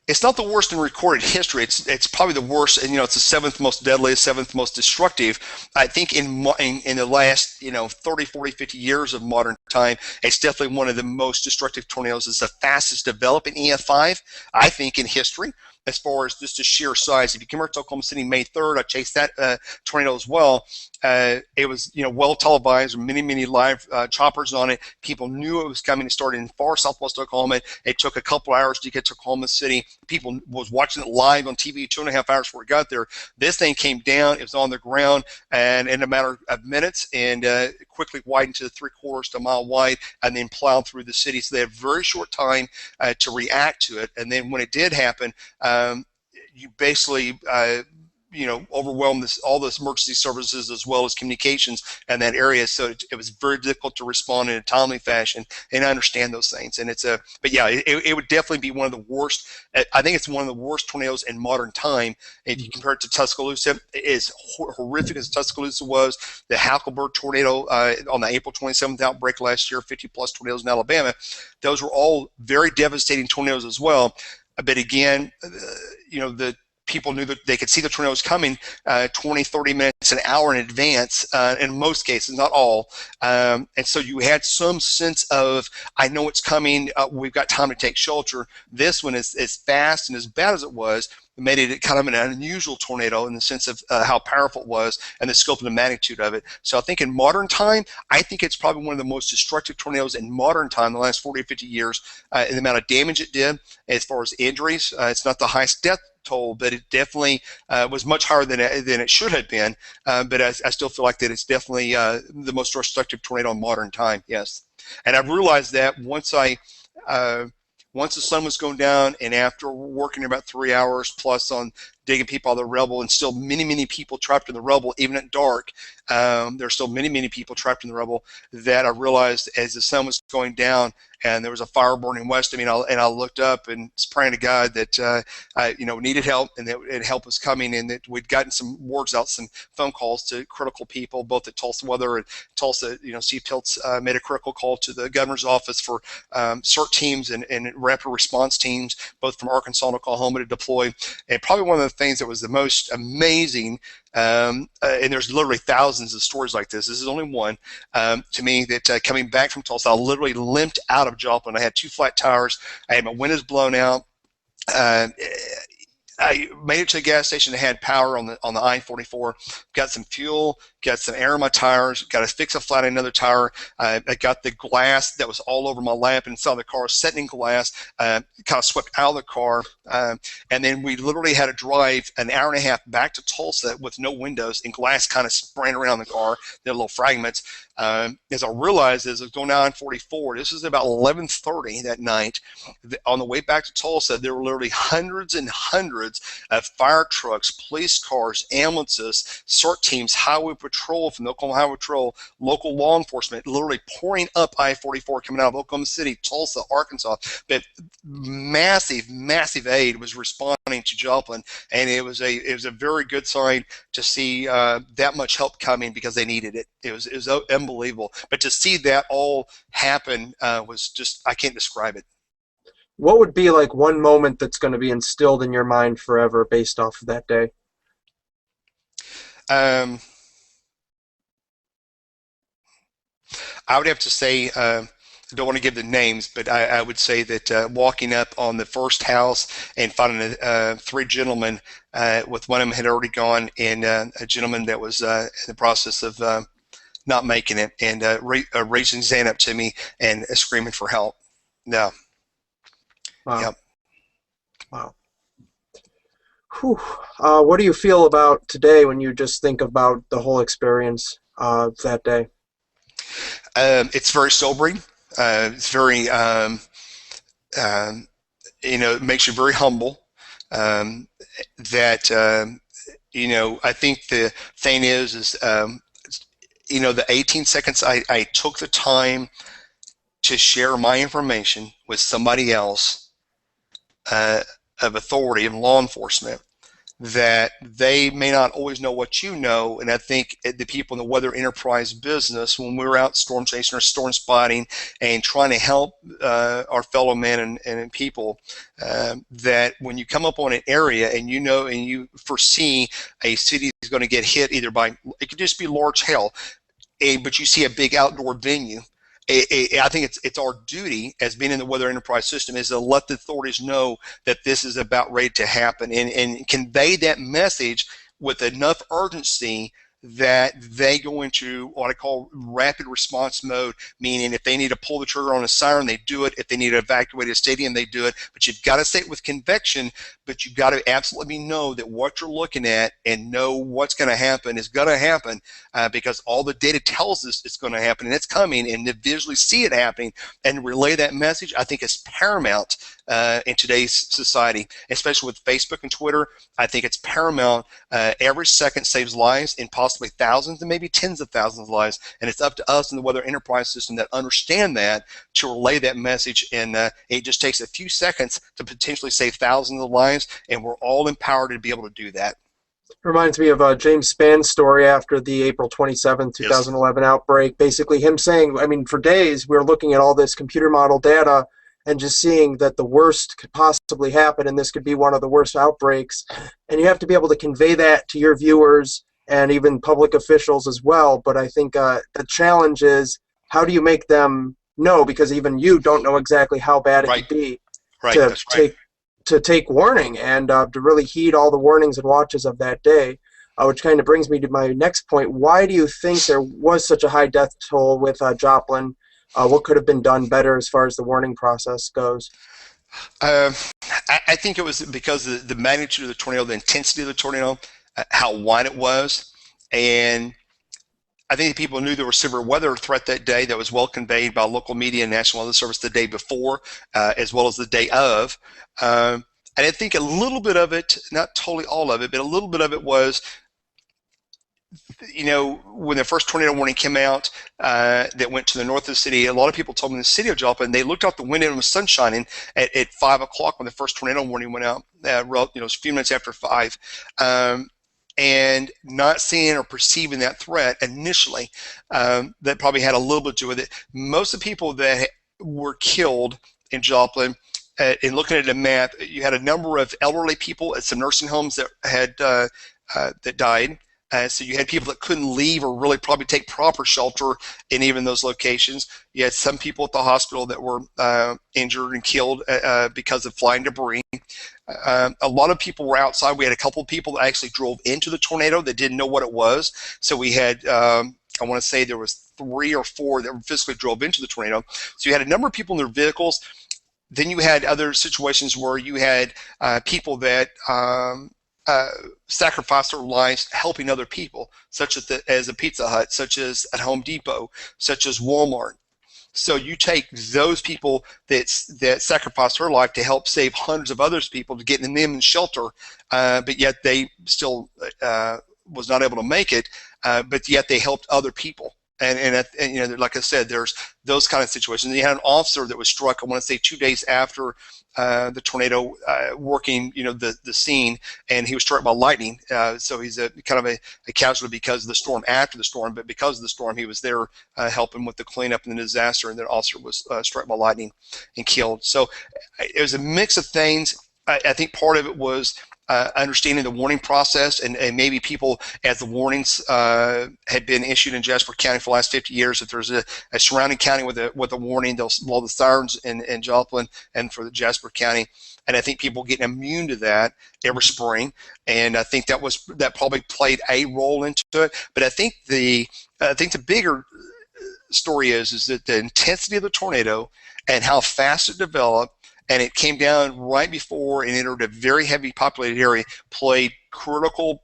It's not the worst in recorded history. It's probably the worst, and it's the seventh most deadliest, seventh most destructive. I think in the last 30, 40, 50 years of modern time, it's definitely one of the most destructive tornadoes. It's the fastest developing EF5, I think, in history, as far as just the sheer size. If you come here to Oklahoma City May 3rd, I chased that tornado as well. It was well televised, many live choppers on it. People knew it was coming. It started in far southwest Oklahoma. It took a couple hours to get to Oklahoma City. People was watching it live on TV 2.5 hours before it got there. This thing came down. It was on the ground, and in a matter of minutes, and quickly widened to 3/4 to a mile wide, and then plowed through the city. So they had a very short time to react to it. And then when it did happen, you basically overwhelmed all those emergency services as well as communications in that area. So it was very difficult to respond in a timely fashion, and I understand those things. And but yeah, it would definitely be one of the worst. I think it's one of the worst tornadoes in modern time. If you compare it to Tuscaloosa, as horrific as Tuscaloosa was, the Hackleburg tornado on the April 27th outbreak last year, 50 plus tornadoes in Alabama, those were all very devastating tornadoes as well. But again, the people knew that they could see the tornadoes coming 20, 30 minutes, an hour in advance, in most cases, not all. And so you had some sense of, I know it's coming, we've got time to take shelter. This one is as fast and as bad as it was, made it kind of an unusual tornado in the sense of how powerful it was and the scope and the magnitude of it. So I think in modern time, I think it's probably one of the most destructive tornadoes in modern time, the last 40 or 50 years, and the amount of damage it did as far as injuries. It's not the highest death toll, but it definitely was much higher than it should have been. But I still feel like that it's definitely the most destructive tornado in modern time, yes. And I've realized that once the sun was going down, and after working about 3 hours plus on digging people out of the rubble, and still many people trapped in the rubble, even at dark, there's still many people trapped in the rubble, that I realized as the sun was going down and there was a fire burning west of me, and I looked up and was praying to God that I needed help, and that help was coming, and that we'd gotten some words out, some phone calls to critical people, both at Tulsa Weather and Tulsa. Steve Tilts made a critical call to the governor's office for CERT teams and rapid response teams, both from Arkansas and Oklahoma, to deploy. And probably one of the things that was the most amazing, and there's literally thousands of stories like this. This is only one, to me, that coming back from Tulsa, I literally limped out of Joplin. I had 2 flat tires. I had my windows blown out. I made it to a gas station that had power on the I-44. Got some fuel, got some air in my tires, got to fix a flat in another tire. I got the glass that was all over my lamp inside the car, setting in glass, kind of swept out of the car. And then we literally had to drive an hour and a half back to Tulsa with no windows and glass kind of spraying around the car, the little fragments. As I realized as I was going down 44, this is about 11:30 that night. On the way back to Tulsa, there were literally hundreds and hundreds of fire trucks, police cars, ambulances, CERT teams, highway patrol from the Oklahoma Highway Patrol, local law enforcement, literally pouring up I-44 coming out of Oklahoma City, Tulsa, Arkansas. But massive aid was responding to Joplin, and it was a very good sign to see that much help coming, because they needed it. It was unbelievable. But to see that all happen was just, I can't describe it. What would be like one moment that's going to be instilled in your mind forever based off of that day? I would have to say, I don't want to give the names, but I would say that walking up on the first house and finding 3 gentlemen, with one of them had already gone, and a gentleman that was in the process of not making it, and raising his hand up to me and screaming for help. No. Wow. Yep. Wow. Whew. What do you feel about today when you just think about the whole experience that day? It's very sobering. It's very, um, it makes you very humble. Um, that I think the thing is the 18 seconds I took the time to share my information with somebody else uh, of authority and law enforcement, that they may not always know what you know. And I think the people in the weather enterprise business, when we're out storm chasing or storm spotting and trying to help our fellow men and people, that when you come up on an area and you know and you foresee a city is going to get hit either by, it could just be large hail, but you see a big outdoor venue. I think it's our duty as being in the weather enterprise system is to let the authorities know that this is about ready to happen, and convey that message with enough urgency that they go into what I call rapid response mode, meaning if they need to pull the trigger on a siren, they do it. If they need to evacuate a stadium, they do it. But you've got to say it with conviction, but you've got to absolutely know that what you're looking at and know what's going to happen is going to happen, because all the data tells us it's going to happen and it's coming, and to visually see it happening and relay that message, I think is paramount in today's society, especially with Facebook and Twitter. I think it's paramount. Every second saves lives, and possibly thousands and maybe tens of thousands of lives, and it's up to us in the weather enterprise system that understand that to relay that message, and it just takes a few seconds to potentially save thousands of lives, and we're all empowered to be able to do that. Reminds me of James Spann's story after the April 27th, Yes. 2011 outbreak. Basically, him saying, I mean, for days we were looking at all this computer model data and just seeing that the worst could possibly happen, and this could be one of the worst outbreaks. And you have to be able to convey that to your viewers and even public officials as well. But I think the challenge is, how do you make them know? Because even you don't know exactly how bad it Right. could be Right. to That's right. take warning and to really heed all the warnings and watches of that day. Which kind of brings me to my next point. Why do you think there was such a high death toll with Joplin? What could have been done better as far as the warning process goes? Uh, I think it was because of the magnitude of the tornado, the intensity of the tornado, how wide it was, and I think people knew there was severe weather threat that day that was well conveyed by local media and National Weather Service the day before, as well as the day of. And I think a little bit of it, not totally all of it, but a little bit of it was, when the first tornado warning came out that went to the north of the city, a lot of people told me in the city of Joplin, they looked out the window and it was sun shining at 5 o'clock when the first tornado warning went out, it was a few minutes after 5. And not seeing or perceiving that threat initially, that probably had a little bit to do with it. Most of the people that were killed in Joplin, in looking at the map, you had a number of elderly people at some nursing homes that had that died. So you had people that couldn't leave or really probably take proper shelter in even those locations. You had some people at the hospital that were injured and killed because of flying debris. A lot of people were outside. We had a couple of people that actually drove into the tornado that didn't know what it was. So we had, I want to say there was 3 or 4 that physically drove into the tornado. So you had a number of people in their vehicles. Then you had other situations where you had people that sacrificed their lives helping other people, such as a Pizza Hut, such as at Home Depot, such as Walmart. So you take those people that sacrificed their life to help save hundreds of others people to get them in shelter, but yet they still was not able to make it, but yet they helped other people. And like I said, there's those kind of situations. And you had an officer that was struck, I want to say 2 days after the tornado, working the scene, and he was struck by lightning. So he's a kind of a casualty because of the storm after the storm, but because of the storm he was there helping with the cleanup and the disaster, and the officer was struck by lightning and killed. So it was a mix of things. I think part of it was understanding the warning process, and maybe people, as the warnings had been issued in Jasper County for the last 50 years, if there's a surrounding county with a warning, they'll blow the sirens in Joplin and for the Jasper County. And I think people getting immune to that every spring, and I think that probably played a role into it. But I think the bigger story is that the intensity of the tornado and how fast it developed, and it came down right before and entered a very heavy populated area, played critical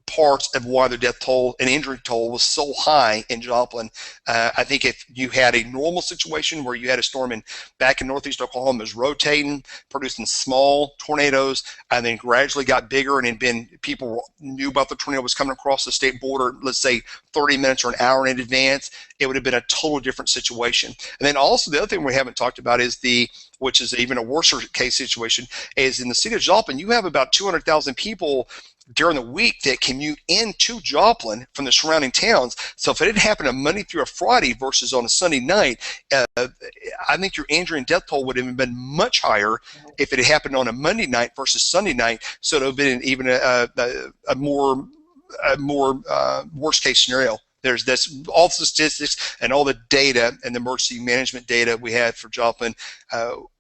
parts of why the death toll and injury toll was so high in Joplin. I think if you had a normal situation where you had a storm back in northeast Oklahoma, was rotating, producing small tornadoes, and then gradually got bigger, and people knew about the tornado was coming across the state border, let's say 30 minutes or an hour in advance, it would have been a total different situation. And then also the other thing we haven't talked about is which is even a worse case situation, is in the city of Joplin, you have about 200,000 people during the week that commute into Joplin from the surrounding towns. So if it had happened on Monday through a Friday versus on a Sunday night, I think your injury and death toll would have been much higher if it had happened on a Monday night versus Sunday night. So it would have been even a more worst case scenario. That's all the statistics and all the data and the emergency management data we have for Joplin.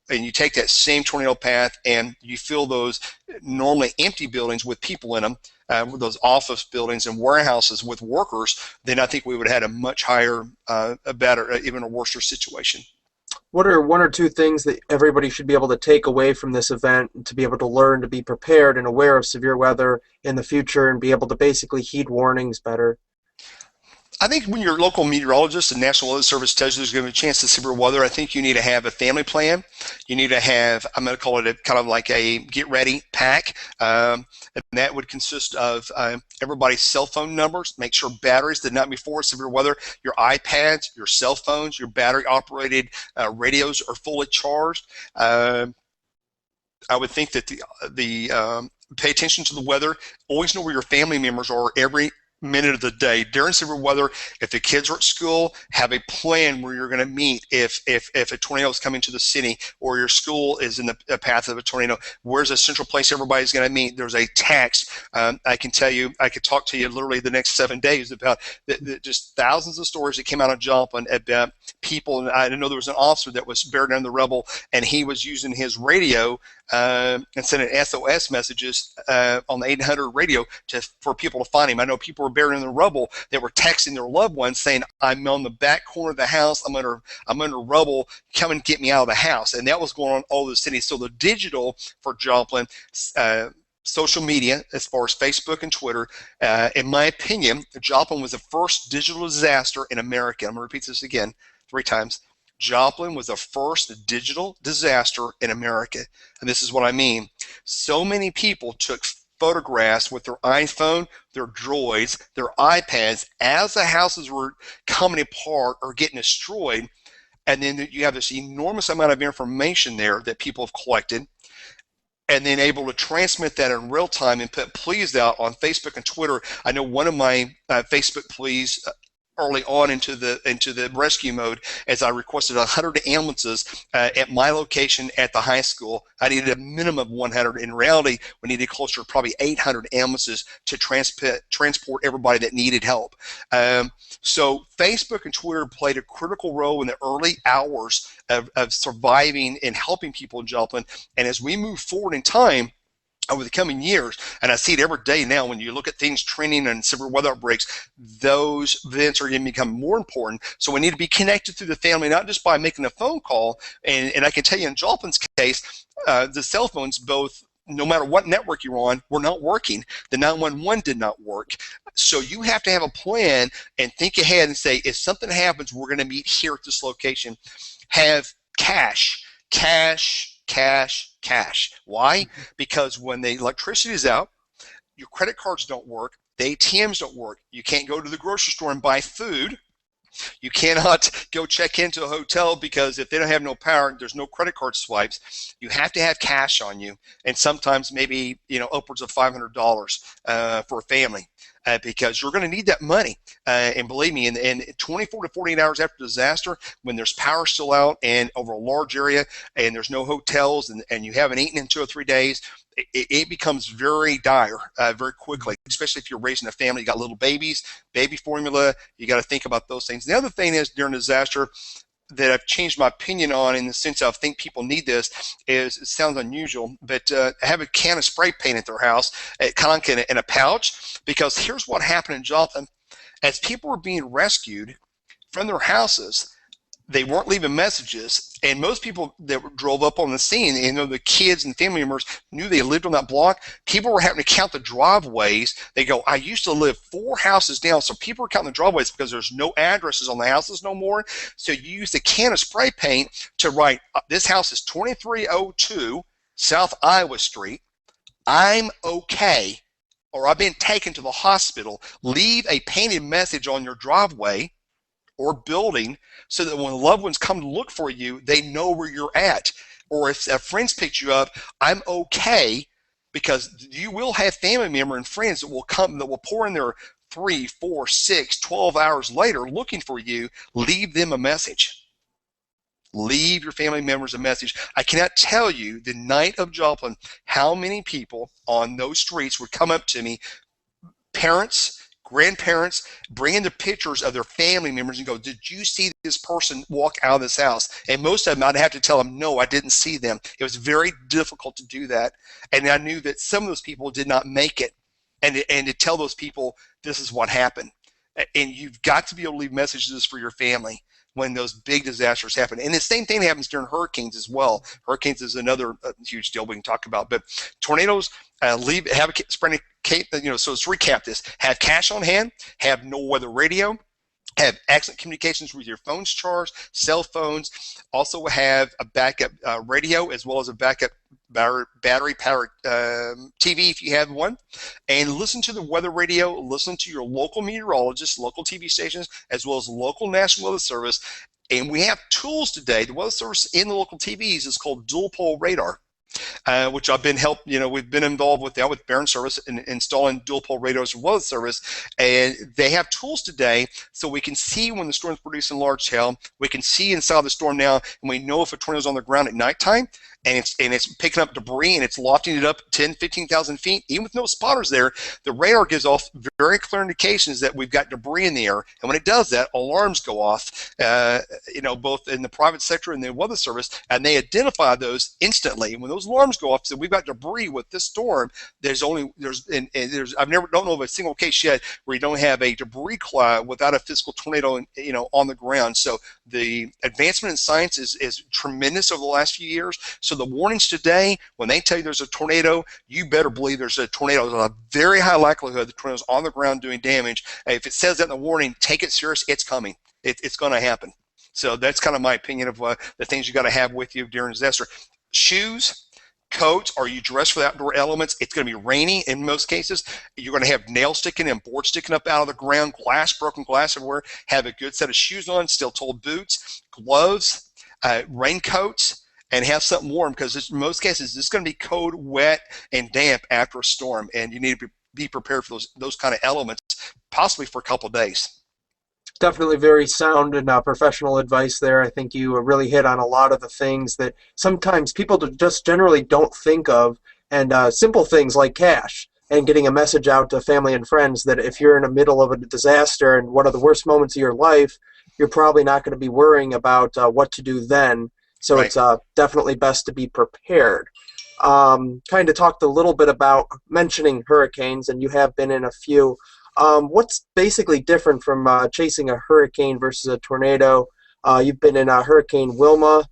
And you take that same tornado path and you fill those normally empty buildings with people in them, those office buildings and warehouses with workers, then I think we would have had a much higher, a better, even a worse situation. What are one or two things that everybody should be able to take away from this event to be able to learn to be prepared and aware of severe weather in the future and be able to basically heed warnings better? I think when your local meteorologist and National Weather Service tells you there's going to be a chance of severe weather, I think you need to have a family plan. You need to have, I'm going to call it a kind of like a get ready pack. And that would consist of everybody's cell phone numbers, make sure batteries the night before severe weather, your iPads, your cell phones, your battery operated radios are fully charged. I would think that pay attention to the weather, always know where your family members are every minute of the day. During severe weather, if the kids are at school, have a plan where you're going to meet if a tornado is coming to the city or your school is in the path of a tornado. Where's a central place everybody's going to meet? There's a text. I can tell you, I could talk to you literally the next 7 days about just thousands of stories that came out of Joplin about people. And I know there was an officer that was buried under the rubble, and he was using his radio and sending SOS messages on the 800 radio for people to find him. I know people were buried in the rubble that were texting their loved ones saying, "I'm on the back corner of the house. I'm under rubble. Come and get me out of the house." And that was going on all over the city. So the digital for Joplin, social media, as far as Facebook and Twitter, in my opinion, Joplin was the first digital disaster in America. I'm going to repeat this again 3 times. Joplin was the first digital disaster in America. And this is what I mean. So many people took photographs with their iPhone, their Droids, their iPads as the houses were coming apart or getting destroyed. And then you have this enormous amount of information there that people have collected, and then able to transmit that in real time and put pleas out on Facebook and Twitter. I know one of my Facebook pleas early on into the rescue mode, as I requested 100 ambulances at my location at the high school. I needed a minimum of 100. In reality, we needed closer to probably 800 ambulances to transport everybody that needed help. So Facebook and Twitter played a critical role in the early hours of surviving and helping people in Joplin. And as we move forward in time, over the coming years, and I see it every day now when you look at things trending and severe weather outbreaks, those events are going to become more important. So we need to be connected through the family, not just by making a phone call. And I can tell you in Joplin's case, the cell phones, both, no matter what network you're on, were not working. The 911 did not work. So you have to have a plan and think ahead and say, if something happens, we're going to meet here at this location. Have cash. Why? Because when the electricity is out, your credit cards don't work, the ATMs don't work, you can't go to the grocery store and buy food, you cannot go check into a hotel because if they don't have no power, there's no credit card swipes. You have to have cash on you, and sometimes maybe upwards of $500 for a family. Because you're going to need that money. And believe me, in 24 to 48 hours after disaster, when there's power still out and over a large area and there's no hotels and you haven't eaten in 2 or 3 days, it becomes very dire very quickly, especially if you're raising a family. You got little babies, baby formula, you got to think about those things. The other thing is during disaster, that I've changed my opinion on in the sense of I think people need this is, it sounds unusual, but have a can of spray paint at their house, kind of in a pouch, because here's what happened in Joplin. As people were being rescued from their houses, They weren't leaving messages, and most people that drove up on the scene, the kids and family members knew they lived on that block. People were having to count the driveways. They go, I used to live 4 houses down, so people were counting the driveways because there's no addresses on the houses no more. So you use a can of spray paint to write, this house is 2302 South Iowa Street. I'm okay, or I've been taken to the hospital. Leave a painted message on your driveway or building so that when loved ones come to look for you, they know where you're at. Or if a friend's picked you up, I'm okay, because you will have family member and friends that will come, that will pour in their 3, 4, 6, 12 hours later looking for you. Leave them a message. Leave your family members a message. I cannot tell you the night of Joplin how many people on those streets would come up to me, parents, grandparents, bringing the pictures of their family members and go, did you see this person walk out of this house? And most of them, I'd have to tell them, no, I didn't see them. It was very difficult to do that. And I knew that some of those people did not make it. And to tell those people, this is what happened. And you've got to be able to leave messages for your family when those big disasters happen. And the same thing happens during hurricanes as well. Hurricanes is another huge deal we can talk about. But tornadoes, so let's recap this. Have cash on hand, have no weather radio, have excellent communications with your phones charged, cell phones. Also have a backup radio as well as a backup battery-powered TV if you have one. And listen to the weather radio, listen to your local meteorologists, local TV stations, as well as local National Weather Service. And we have tools today. The Weather Service in the local TVs is called dual pole radar. Which I've been we've been involved with that with Barron Service in installing dual pole radios for Weather Service, and they have tools today so we can see when the storm's producing large hail. We can see inside the storm now, and we know if a tornado's on the ground at nighttime, and it's picking up debris and it's lofting it up 10, 15,000 feet, even with no spotters there. The radar gives off very clear indications that we've got debris in the air, and when it does that, alarms go off. Both in the private sector and the Weather Service, and they identify those instantly. When those alarms go off, so we've got debris with this storm. I've never don't know of a single case yet where you don't have a debris cloud without a physical tornado, on the ground. So the advancement in science is tremendous over the last few years. So the warnings today, when they tell you there's a tornado, you better believe there's a tornado. There's a very high likelihood the tornado's on the ground doing damage. And if it says that in the warning, take it serious. It's coming. It's going to happen. So that's kind of my opinion of the things you got to have with you during disaster. Shoes, coats. Are you dressed for the outdoor elements? It's going to be rainy in most cases. You're going to have nails sticking and boards sticking up out of the ground, broken glass everywhere. Have a good set of shoes on, steel-toed boots, gloves, raincoats, and have something warm, because in most cases it's going to be cold, wet, and damp after a storm, and you need to be prepared for those kind of elements, possibly for a couple of days. Definitely very sound and professional advice there. I think you really hit on a lot of the things that sometimes people just generally don't think of, and simple things like cash and getting a message out to family and friends that if you're in the middle of a disaster and one of the worst moments of your life, you're probably not going to be worrying about what to do then. So right. It's definitely best to be prepared. Kind of talked a little bit about mentioning hurricanes, and you have been in a few. What's basically different from chasing a hurricane versus a tornado? You've been in Hurricane Wilma.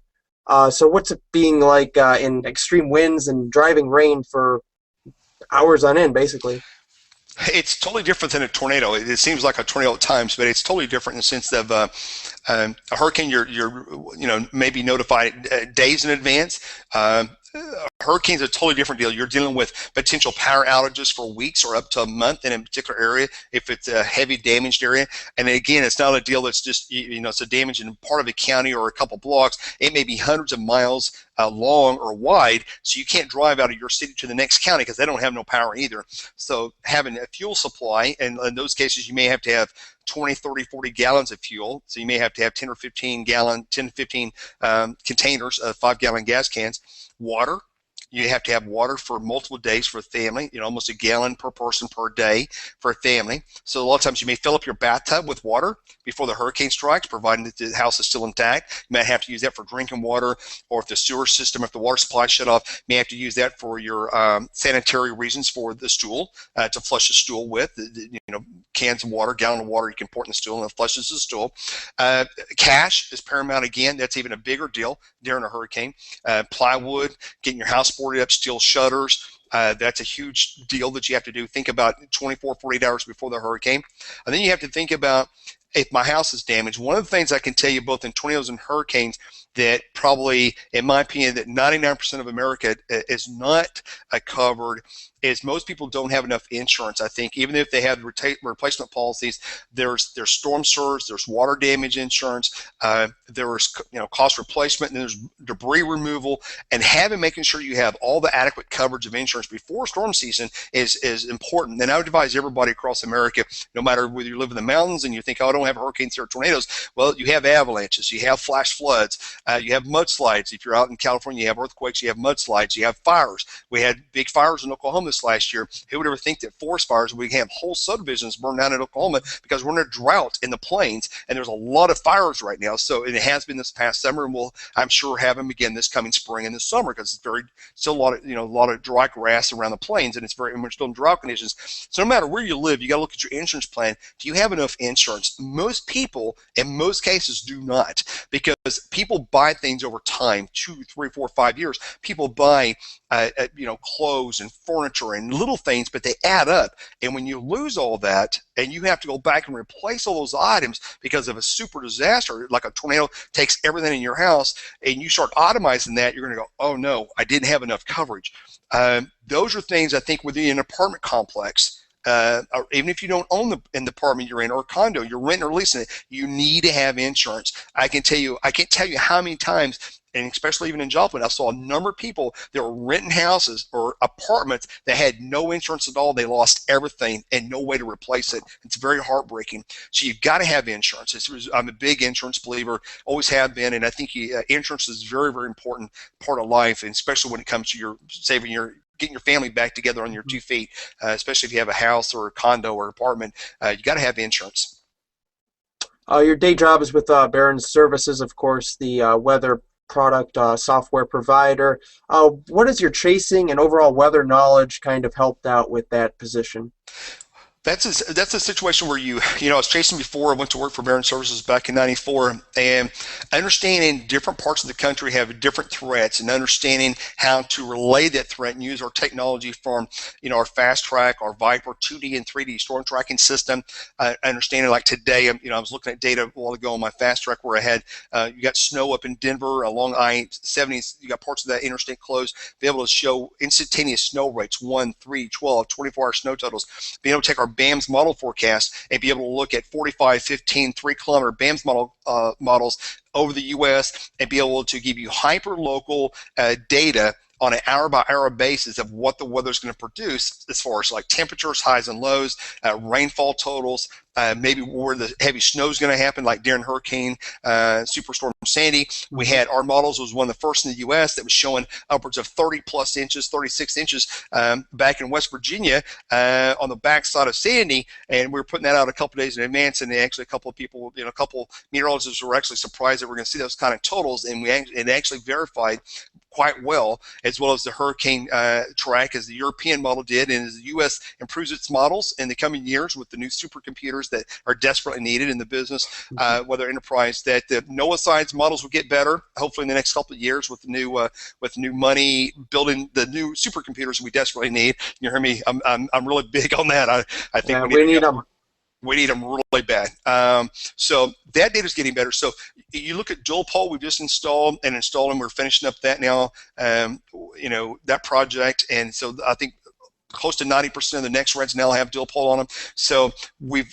So what's it being like in extreme winds and driving rain for hours on end, basically? It's totally different than a tornado. It seems like a tornado at times, but it's totally different in the sense of a hurricane. You're maybe notified days in advance. Hurricanes are a totally different deal. You're dealing with potential power outages for weeks or up to a month in a particular area if it's a heavy damaged area. And again, it's not a deal that's just, it's a damage in part of a county or a couple blocks. It may be hundreds of miles long or wide, so you can't drive out of your city to the next county because they don't have no power either. So having a fuel supply, and in those cases you may have to have 20, 30, 40 gallons of fuel. So you may have to have 10 or 15 containers of 5-gallon gas cans. Water, You have to have water for multiple days for a family, almost a gallon per person per day for a family. So a lot of times you may fill up your bathtub with water before the hurricane strikes, providing that the house is still intact. You might have to use that for drinking water, or if the sewer system, if the water supply shut off, you may have to use that for your sanitary reasons for the stool, to flush the stool with. Cans of water, gallon of water you can pour in the stool, and it flushes the stool. Cash is paramount again. That's even a bigger deal during a hurricane. Plywood, getting your house boarded up, steel shutters. That's a huge deal that you have to do. Think about 24, 48 hours before the hurricane. And then you have to think about, if my house is damaged, one of the things I can tell you both in tornadoes and hurricanes that probably, in my opinion, that 99% of America is not covered is most people don't have enough insurance. I think even if they have replacement policies, there's storm surge, there's water damage insurance, there's cost replacement, and there's debris removal, and making sure you have all the adequate coverage of insurance before storm season is important. And I would advise everybody across America, no matter whether you live in the mountains and you think, oh, I don't have hurricanes or tornadoes. Well, you have avalanches, you have flash floods, you have mudslides. If you're out in California, you have earthquakes, you have mudslides, you have fires. We had big fires in Oklahoma this last year. Who would ever think that forest fires, we have whole subdivisions burned down in Oklahoma because we're in a drought in the plains, and there's a lot of fires right now. So it has been this past summer, and we'll, I'm sure, have them again this coming spring and this summer, because it's still a lot of dry grass around the plains, and we're still in drought conditions. So no matter where you live, you got to look at your insurance plan. Do you have enough insurance? Most people, in most cases, do not, because people buy things over time, 2, 3, 4, 5 years. People buy clothes and furniture and little things, but they add up. And when you lose all that and you have to go back and replace all those items because of a super disaster, like a tornado takes everything in your house, and you start itemizing that, you're going to go, oh no, I didn't have enough coverage. Those are things I think within an apartment complex, or even if you don't own the apartment you're in, or a condo, you're renting or leasing it, you need to have insurance. I can't tell you how many times, and especially even in Joplin, I saw a number of people that were renting houses or apartments that had no insurance at all. They lost everything and no way to replace it. It's very heartbreaking. So you've got to have insurance. I'm a big insurance believer, always have been, and I think insurance is a very, very important part of life, and especially when it comes to getting your family back together on your 2 feet, especially if you have a house or a condo or apartment. You got to have insurance. Your day job is with Barron's Services, of course, the weather product software provider. What has your chasing and overall weather knowledge kind of helped out with that position? That's a situation where I was chasing before. I went to work for Barron Services back in '94, and understanding different parts of the country have different threats, and understanding how to relay that threat and use our technology from our Fast Track, our Viper 2D and 3D storm tracking system. Understanding, like today, I was looking at data a while ago on my Fast Track where I had you got snow up in Denver along I-70. You got parts of that interstate closed. Be able to show instantaneous snow rates, 1, 3, 12, 24-hour snow totals. Being able to take our BAMS model forecast and be able to look at 45, 15, 3-kilometer BAMS models over the U.S. and be able to give you hyper-local data on an hour-by-hour basis of what the weather is going to produce, as far as like temperatures, highs and lows, rainfall totals, maybe where the heavy snow is going to happen, like during Hurricane Superstorm Sandy. We had, our models was one of the first in the U.S. that was showing upwards of 30-plus inches, 36 inches back in West Virginia on the backside of Sandy, and we were putting that out a couple days in advance, and actually a couple of people, a couple meteorologists were actually surprised that we're going to see those kind of totals, and it actually verified quite well, as well as the hurricane track, as the European model did, and as the U.S. improves its models in the coming years with the new supercomputers that are desperately needed in the business, whether enterprise, that the NOAA science models will get better, hopefully in the next couple of years with new money building the new supercomputers we desperately need. You hear me? I'm really big on that. I think we need them. We need them really bad. So that data is getting better. So you look at dual pole we've just installed and installing. We're finishing up that now, that project. And so I think close to 90% of the next reds now have dual pole on them. So we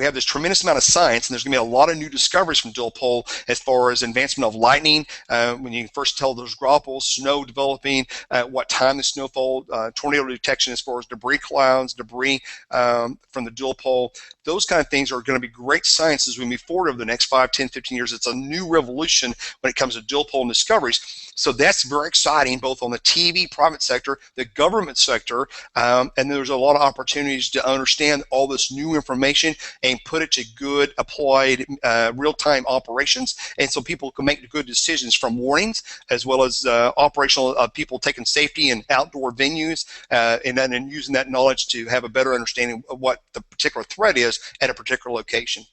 have this tremendous amount of science, and there's going to be a lot of new discoveries from dual pole as far as advancement of lightning, when you first tell those graupels, snow developing, what time the snowfall, tornado detection as far as debris clouds, debris from the dual pole. those kind of things are going to be great science as we move forward over the next 5, 10, 15 years. It's a new revolution when it comes to dual pole discoveries. So that's very exciting, both on the TV private sector, the government sector, and there's a lot of opportunities to understand all this new information and put it to good applied real-time operations, and so people can make good decisions from warnings as well as operational people taking safety in outdoor venues, and then using that knowledge to have a better understanding of what the particular threat is at a particular location.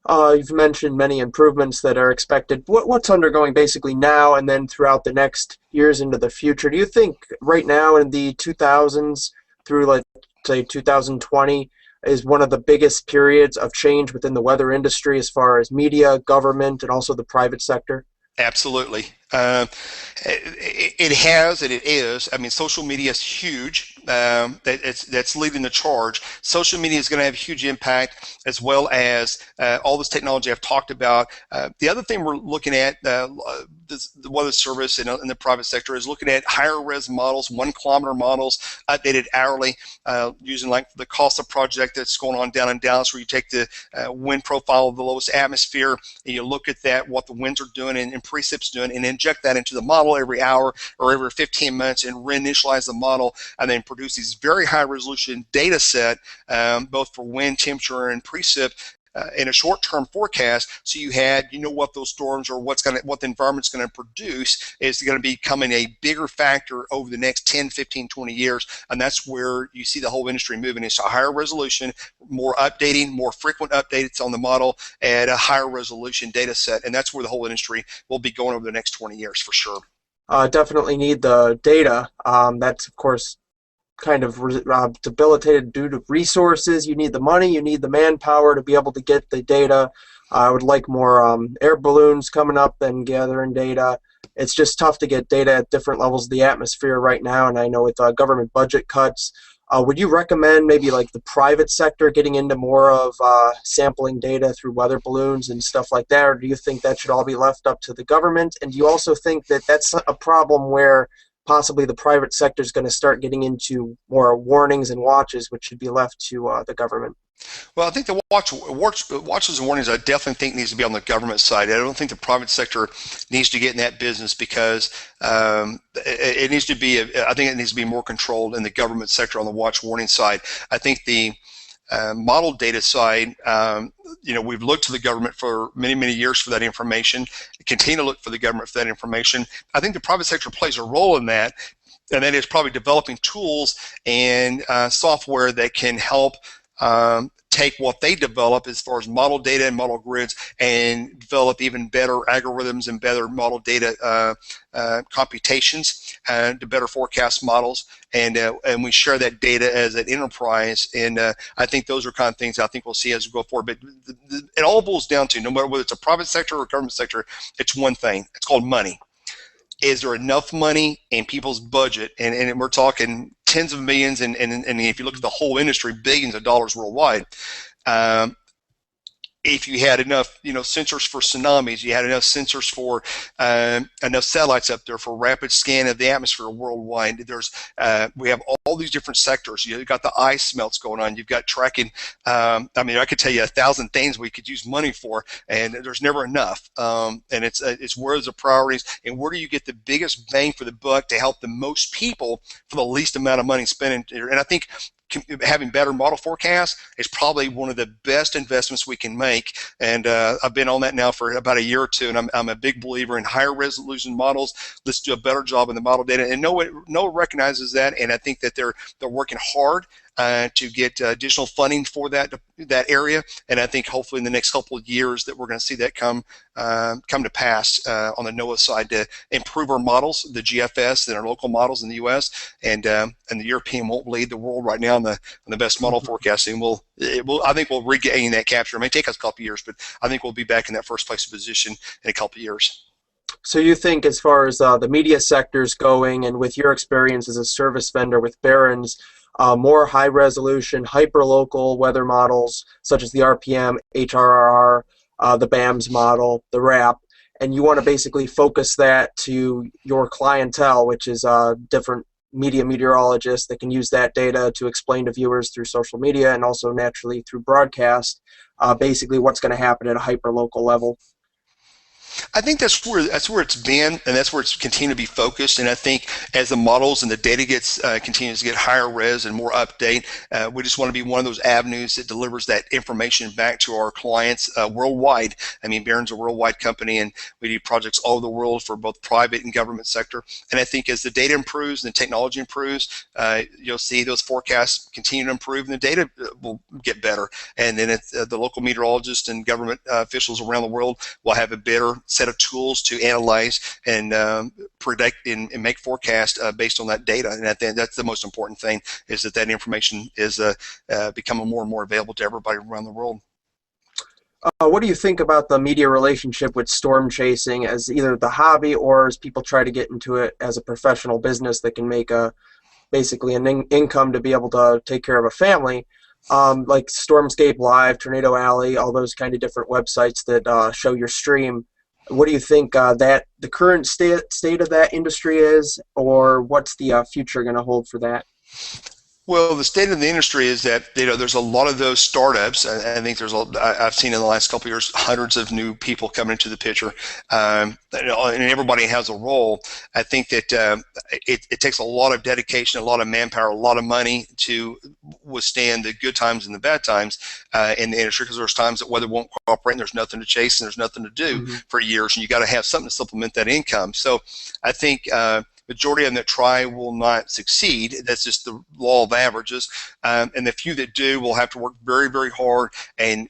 You've mentioned many improvements that are expected. What's undergoing basically now and then throughout the next years into the future? Do you think right now in the 2000s through, let's say, 2020 is one of the biggest periods of change within the weather industry as far as media, government, and also the private sector? Absolutely. It has and it is. I mean, social media is huge. That's leading the charge. Social media is going to have a huge impact, as well as all this technology I've talked about. The other thing we're looking at, the Weather Service and the private sector, is looking at higher res models, 1 kilometer models, updated hourly, using like the COSTA project that's going on down in Dallas, where you take the wind profile of the lowest atmosphere and you look at that, what the winds are doing and precip's doing, and inject that into the model every hour or every 15 minutes and reinitialize the model, and then produce these very high resolution data set, both for wind, temperature, and precip, in a short-term forecast. So you know what those storms or what the environment's going to produce is going to be becoming a bigger factor over the next 10, 15, 20 years, and that's where you see the whole industry moving into a higher resolution, more updating, more frequent updates on the model, and a higher resolution data set, and that's where the whole industry will be going over the next 20 years for sure. Definitely need the data. That's, of course, kind of debilitated due to resources. You need the money, you need the manpower to be able to get the data. I would like more air balloons coming up and gathering data. It's just tough to get data at different levels of the atmosphere right now, and I know with government budget cuts, would you recommend maybe like the private sector getting into more of sampling data through weather balloons and stuff like that, or do you think that should all be left up to the government? And do you also think that that's a problem where possibly the private sector is going to start getting into more warnings and watches, which should be left to the government? Well, I think the watches and warnings, I definitely think needs to be on the government side. I don't think the private sector needs to get in that business, because it needs to be. I think it needs to be more controlled in the government sector on the watch warning side. I think the model data side, we've looked to the government for many, many years for that information. Continue to look for the government for that information. I think the private sector plays a role in that, and that is probably developing tools and software that can help take what they develop as far as model data and model grids and develop even better algorithms and better model data computations to better forecast models, and we share that data as an enterprise, and I think those are kind of things I think we'll see as we go forward. But it all boils down to, no matter whether it's a private sector or government sector, it's one thing. It's called money. Is there enough money in people's budget? And we're talking tens of millions, and if you look at the whole industry, billions of dollars worldwide. If you had enough, sensors for tsunamis, you had enough sensors for enough satellites up there for rapid scan of the atmosphere worldwide. We have all these different sectors. You've got the ice melts going on. You've got tracking. I could tell you 1,000 things we could use money for, and there's never enough. And it's where's the priorities, and where do you get the biggest bang for the buck to help the most people for the least amount of money spent? And I think having better model forecasts is probably one of the best investments we can make, and I've been on that now for about a year or two, and I'm a big believer in higher resolution models. Let's do a better job in the model data, and NOAA recognizes that, and I think that they're working hard to get additional funding for that area, and I think hopefully in the next couple of years that we're going to see that come to pass on the NOAA side to improve our models, the GFS and our local models in the U.S. and the European won't lead the world right now on the best model forecasting. I think we'll regain that capture. It may take us a couple of years, but I think we'll be back in that first place position in a couple of years. So you think, as far as the media sector's going, and with your experience as a service vendor with Barron's, more high-resolution, hyper-local weather models, such as the RPM, HRRR, the BAMS model, the RAP, and you want to basically focus that to your clientele, which is different media meteorologists that can use that data to explain to viewers through social media and also naturally through broadcast, basically what's going to happen at a hyper local level. I think that's where it's been, and that's where it's continued to be focused. And I think as the models and the data gets continues to get higher res and more update, we just want to be one of those avenues that delivers that information back to our clients worldwide. I mean, Barron's a worldwide company, and we do projects all over the world for both private and government sector. And I think as the data improves and the technology improves, you'll see those forecasts continue to improve, and the data will get better. And then the local meteorologists and government officials around the world will have a better set of tools to analyze and predict and make forecasts based on that data. And I think that's the most important thing, is that information is becoming more and more available to everybody around the world. What do you think about the media relationship with storm chasing as either the hobby or as people try to get into it as a professional business that can make basically an income to be able to take care of a family? Like Stormscape Live, Tornado Alley, all those kind of different websites that show your stream. What do you think that the current state of that industry is, or what's the future going to hold for that? Well, the state of the industry is that there's a lot of those startups. I think I've seen in the last couple of years hundreds of new people coming into the picture, and everybody has a role. I think that it takes a lot of dedication, a lot of manpower, a lot of money to withstand the good times and the bad times in the industry, because there's times that weather won't cooperate and there's nothing to chase and there's nothing to do for years, and you got to have something to supplement that income. So I think majority of them that try will not succeed. That's just the law of averages. And the few that do will have to work very, very hard and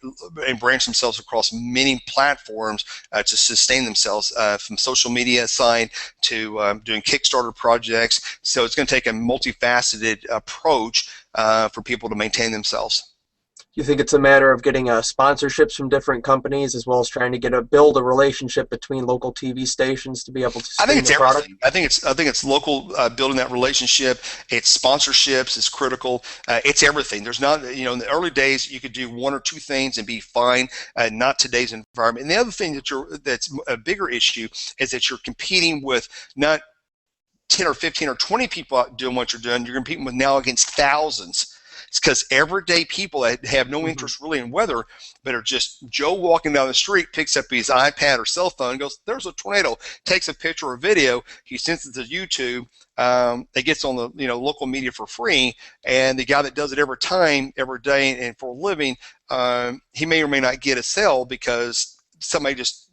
branch themselves across many platforms to sustain themselves, from social media side to doing Kickstarter projects. So it's going to take a multifaceted approach for people to maintain themselves. You think it's a matter of getting sponsorships from different companies, as well as trying to build a relationship between local TV stations to be able to stream the product? Everything. I think it's local, building that relationship. It's sponsorships. It's critical. It's everything. There's not, in the early days you could do one or two things and be fine. Not today's environment. And the other thing that's a bigger issue is that you're competing with not 10 or 15 or 20 people out doing what you're doing. You're competing with now against thousands. It's because everyday people that have no interest really in weather, but are just Joe walking down the street, picks up his iPad or cell phone and goes, there's a tornado, takes a picture or video, he sends it to YouTube, it gets on the local media for free, and the guy that does it every day and for a living, he may or may not get a sale because somebody just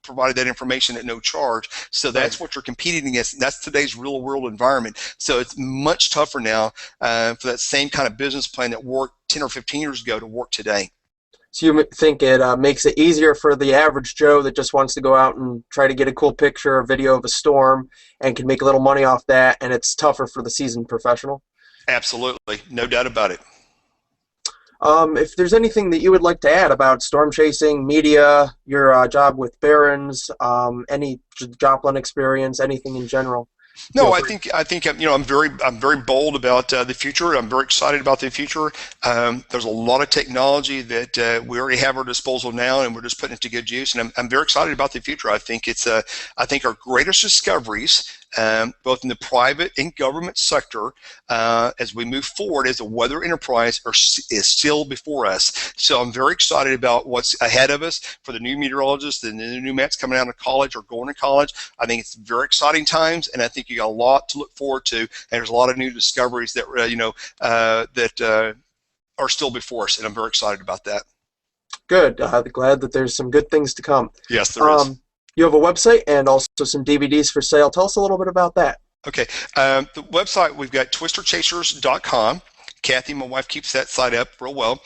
provided that information at no charge. So that's what you're competing against. That's today's real world environment. So it's much tougher now for that same kind of business plan that worked 10 or 15 years ago to work today. So you think it makes it easier for the average Joe that just wants to go out and try to get a cool picture or video of a storm and can make a little money off that, and it's tougher for the seasoned professional? Absolutely. No doubt about it. If there's anything that you would like to add about storm chasing, media, your job with Barron's, any Joplin experience, anything in general. No, I think I'm very bold about the future. I'm very excited about the future. There's a lot of technology that we already have at our disposal now, and we're just putting it to good use. And I'm very excited about the future. I think our greatest discoveries, both in the private and government sector, as we move forward as a weather enterprise, is still before us. So I'm very excited about what's ahead of us for the new meteorologists and the new mets coming out of college or going to college. I think it's very exciting times, and I think you got a lot to look forward to. And there's a lot of new discoveries that are still before us, and I'm very excited about that. Good. Glad that there's some good things to come. Yes, there is. You have a website and also some DVDs for sale. Tell us a little bit about that. Okay. The website, we've got twisterchasers.com. Kathy, my wife, keeps that site up real well.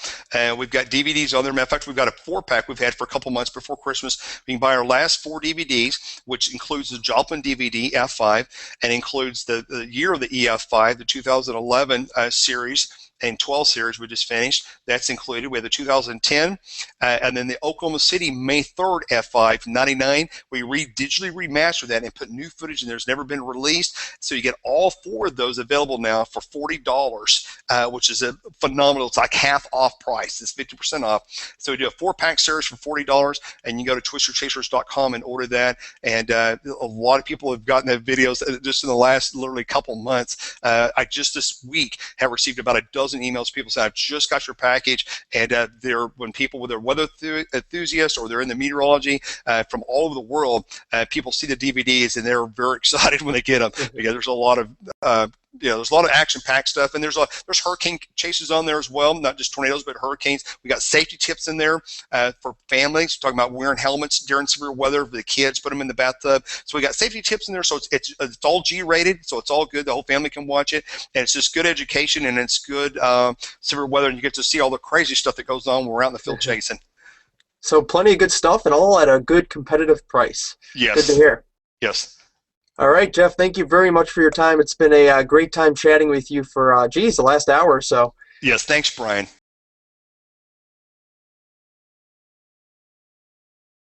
We've got DVDs on there. Matter of fact, we've got a 4-pack we've had for a couple months before Christmas. We can buy our last 4 DVDs, which includes the Joplin DVD F5 and includes the year of the EF5, the 2011 series. and 12 series we just finished. That's included. We have the 2010, and then the Oklahoma City May 3rd F5 99. We digitally remastered that and put new footage in there that's never been released. So you get all 4 of those available now for $40, which is a phenomenal. It's like half off price. It's 50% off. So we do a 4-pack series for $40, and you go to twisterchasers.com and order that. And a lot of people have gotten the videos just in the last literally couple months. I just this week have received about a dozen emails. People say, I've just got your package. And when people with their weather enthusiasts or they're in the meteorology from all over the world, people see the DVDs and they're very excited when they get them. Because there's a lot of there's a lot of action-packed stuff, and there's hurricane chases on there as well, not just tornadoes, but hurricanes. We got safety tips in there for families. We're talking about wearing helmets during severe weather for the kids, put them in the bathtub. So we got safety tips in there, so it's all G-rated, so it's all good. The whole family can watch it, and it's just good education, and it's good severe weather, and you get to see all the crazy stuff that goes on when we're out in the field chasing. So plenty of good stuff, and all at a good competitive price. Yes. Good to hear. Yes. All right, Jeff, thank you very much for your time. It's been a great time chatting with you for, the last hour or so. Yes, thanks, Brian.